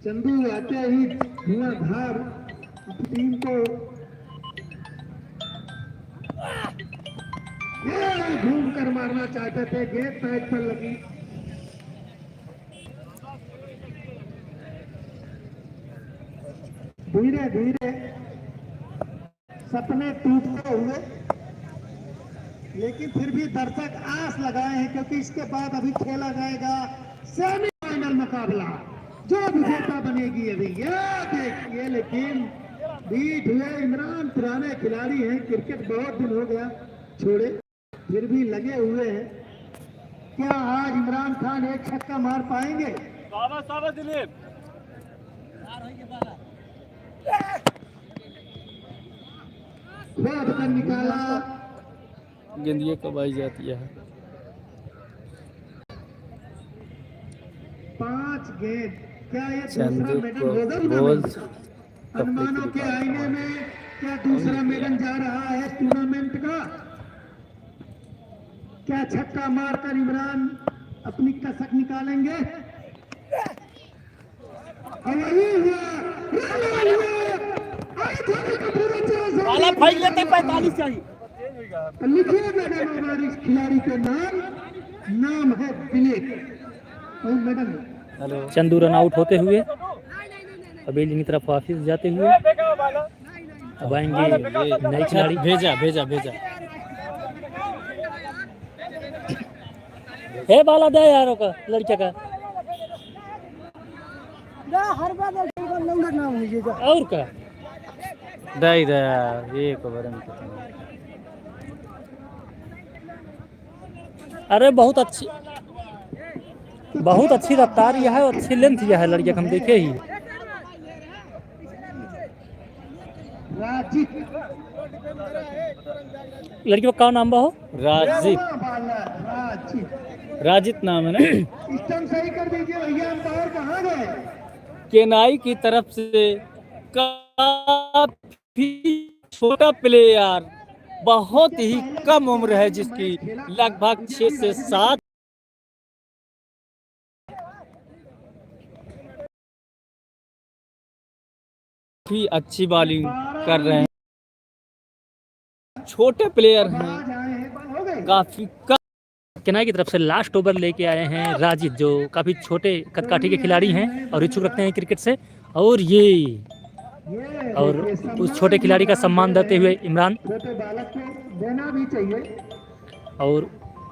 चंदू आते ही धुआंधार टीम को घूम कर मारना चाहते थे, गेंद पैड पर लगी। धीरे धीरे सपने टूटते हुए, लेकिन फिर भी दर्शक आस लगाए हैं क्योंकि इसके बाद अभी खेला जाएगा सेमीफाइनल मुकाबला। जो विजेता बनेगी अभी ये देखिए। लेकिन बीट हुए इमरान पुराने खिलाड़ी हैं, क्रिकेट बहुत दिन हो गया छोड़े, फिर भी लगे हुए हैं। क्या आज इमरान खान एक छक्का मार पाएंगे? शाबाश दिलीप। खूब कर निकाला। गेंदिए कब आई जाती है। 5 गेंद, क्या ये चंदू दूसरा मेडल को होगा? बॉल्स अनुमानों के आईने में क्या दूसरा मेडल जा रहा है इस टूर्नामेंट का? क्या छक्का मारकर इमरान अपनी कसक निकालेंगे? पाला फेंक लेते 45 चाहिए। लिखिए मैडम हमारे इस खिलाड़ी के नाम है दिलीप। और madam hello Chandu run out होते हुए हवेली की तरफ वापिस जाते हुए अब आएंगे नए खिलाड़ी। भेजा भेजा भेजा है बाला दे यारों का लड़के का हर बार लंगर नाम हुई और का दई दया एक ओवर में कितना। अरे बहुत अच्छी रफ्तार यह है और अच्छी लेंथ यह है लड़के हम देखे ही। राजीव लड़की का क्या नाम हो? राजित राजीव राजित नाम है ना। स्टंप सही कर दीजिए भैया। अंपायर कहाँ गए? केनाई की तरफ से काफी छोटा प्लेयर, बहुत ही कम उम्र है जिसकी, लगभग 6 से 7। भी अच्छी बॉलिंग कर रहे हैं, छोटे प्लेयर हैं, काफी कम। केनाई की तरफ से लास्ट ओवर लेके आए हैं राजिद, जो काफी छोटे कदकाठी के खिलाड़ी हैं और इच्छुक रखते हैं क्रिकेट से। और उस छोटे खिलाड़ी का सम्मान देते हुए इमरान छोटे बालक को देना भी चाहिए और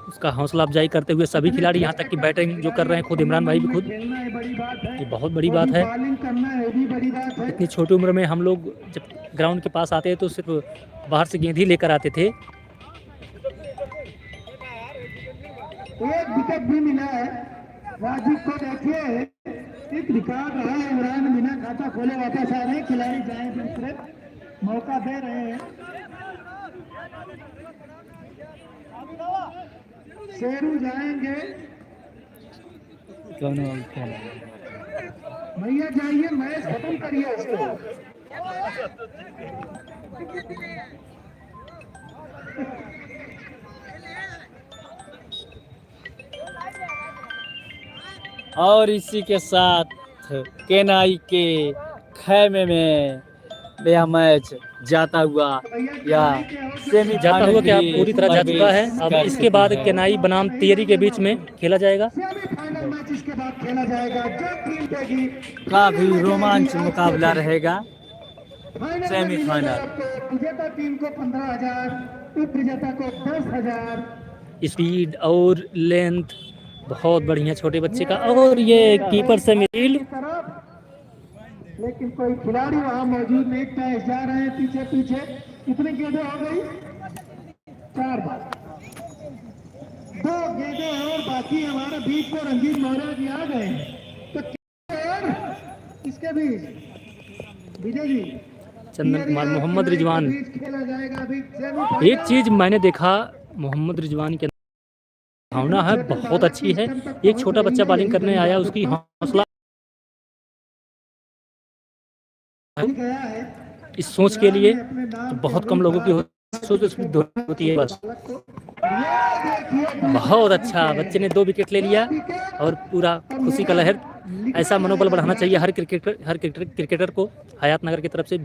उसका हौसला अफजाई करते हुए सभी खिलाड़ी, यहाँ तक कि बैटिंग जो कर रहे हैं खुद इमरान भाई भी खुद, खेलना ये बड़ी बात है। ये बहुत बड़ी बात है। बॉलिंग करना ये भी बड़ी बात है। इतनी छोटी उम्र में हम लोग जब ग्राउंड के पास आते हैं तो सिर्फ बाहर से गेंद ही लेकर आते थे। एक विकेट भी मिला है राजीव को। देखिए एक रिकॉर्ड रहा है। इमरान बिना खाता खोले वापस आ रहे हैं, खिलाड़ी जाए दूसरे मौका दे रहे हैं। शेरू जाएंगे, भैया जाइए, मैच खत्म करिए इसको। और इसी के साथ केनाई के खैमे में यह मैच जाता हुआ या सेमी जाता हुआ क्या पूरी तरह जा चुका है। अब इसके बाद केनाई बनाम तियरी के बीच में खेला जाएगा। सेमीफाइनल मैच इसके बाद खेला जाएगा, जो टीम देगी काफी रोमांच मुकाबला रहेगा। फाइनल में सेमीफाइनल। मिलेगा आपको विजेता टीम को 15,000, उप विजेता को 10,000। स्पीड और लेंथ बहुत बढ़िया छोटे बच्चे का। और ये कीपर से मिल तरफ लेकिन कोई खिलाड़ी वहां मौजूद नहीं, कैच जा रहे हैं पीछे पीछे। कितनी गेंदें हो गई? 4 बार, 2 गेंदें हैं और बाकी हमारे बीच को रंजीत मौर्य जी आ गए हैं। तो और इसके बीच विजय जी चंदन कुमार, मोहम्मद रिजवान। खेला जाएगा अभी। एक चीज मैंने देखा मोहम्मद रिजवान के भावना है बहुत अच्छी है। एक छोटा बच्चा बॉलिंग करने आया, उसकी हौसला गया है इस सोच के लिए तो बहुत कम लोगों की सोच उसकी होती है। बस बहुत अच्छा, बच्चे ने 2 विकेट ले लिया और पूरा खुशी का लहर। ऐसा मनोबल बढ़ाना चाहिए हर क्रिकेटर को। हयातनगर की तरफ से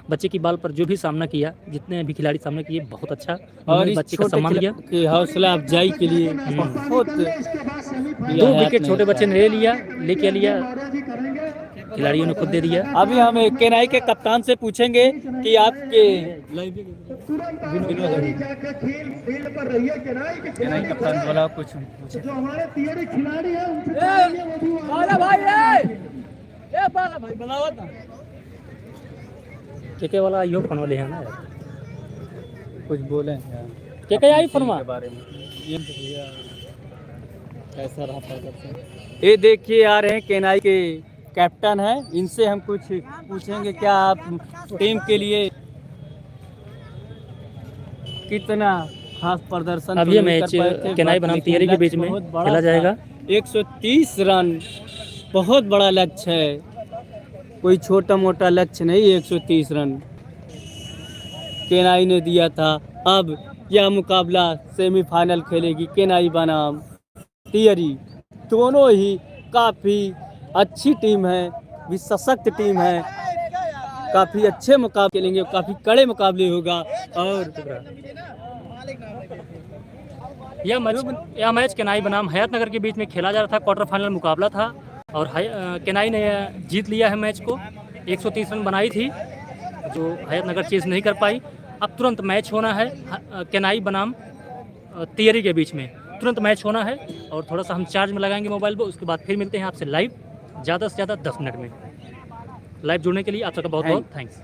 बच्चे की बाल पर जो भी सामना किया, जितने भी खिलाड़ी सामना किए, बहुत अच्छा। और उन्होंने इस बच्चे का छोटे सम्मान लिया। की हौसला अफजाई के लिए बहुत 2 विकेट छोटे बच्चे ने लेके लिया, खिलाड़ियों ने खुद दे दिया। अभी हम केनाई के कप्तान से पूछेंगे कि आपके जाकर फील्ड पर रहिए। केनाई कप्तान बोला कुछ जो हमारे तियरी खिलाड़ी हैं उनसे चाहिए वो भी के वाला यो फोन वाले हैं ना यार, कुछ बोले के आई फोनवा बारे में। ये कैसा रहा प्रदर्शन? ये देखिए आ रहे हैं केनाई के कैप्टन है, इनसे हम कुछ पूछेंगे क्या आप टीम के लिए कितना खास प्रदर्शन अब ये मैच केनाई बनाम तियरी के बीच में खेला जाएगा। 130 रन बहुत बड़ा लक्ष्य है, कोई छोटा मोटा लक्ष्य नहीं। 130 रन केनाई ने दिया था। अब यह मुकाबला सेमीफाइनल खेलेगी केनाई बनाम तियरी। दोनों ही काफ़ी अच्छी टीम है, भी सशक्त टीम है, काफ़ी अच्छे मुकाबले खेलेंगे, काफ़ी कड़े मुकाबले होगा। और यह मैच केनाई बनाम हयातनगर के बीच में खेला जा रहा था। क्वार्टर फाइनल मुकाबला था और केनाई ने जीत लिया है मैच को। 130 रन बनाई थी जो हयातनगर चेस नहीं कर पाई। अब तुरंत मैच होना है केनाई बनाम तियरी के बीच में, तुरंत मैच होना है। और थोड़ा सा हम चार्ज में लगाएंगे मोबाइल को, उसके बाद फिर मिलते हैं आपसे लाइव, ज़्यादा से ज़्यादा 10 मिनट में। लाइव जुड़ने के लिए आप सबका बहुत बहुत थैंक्स।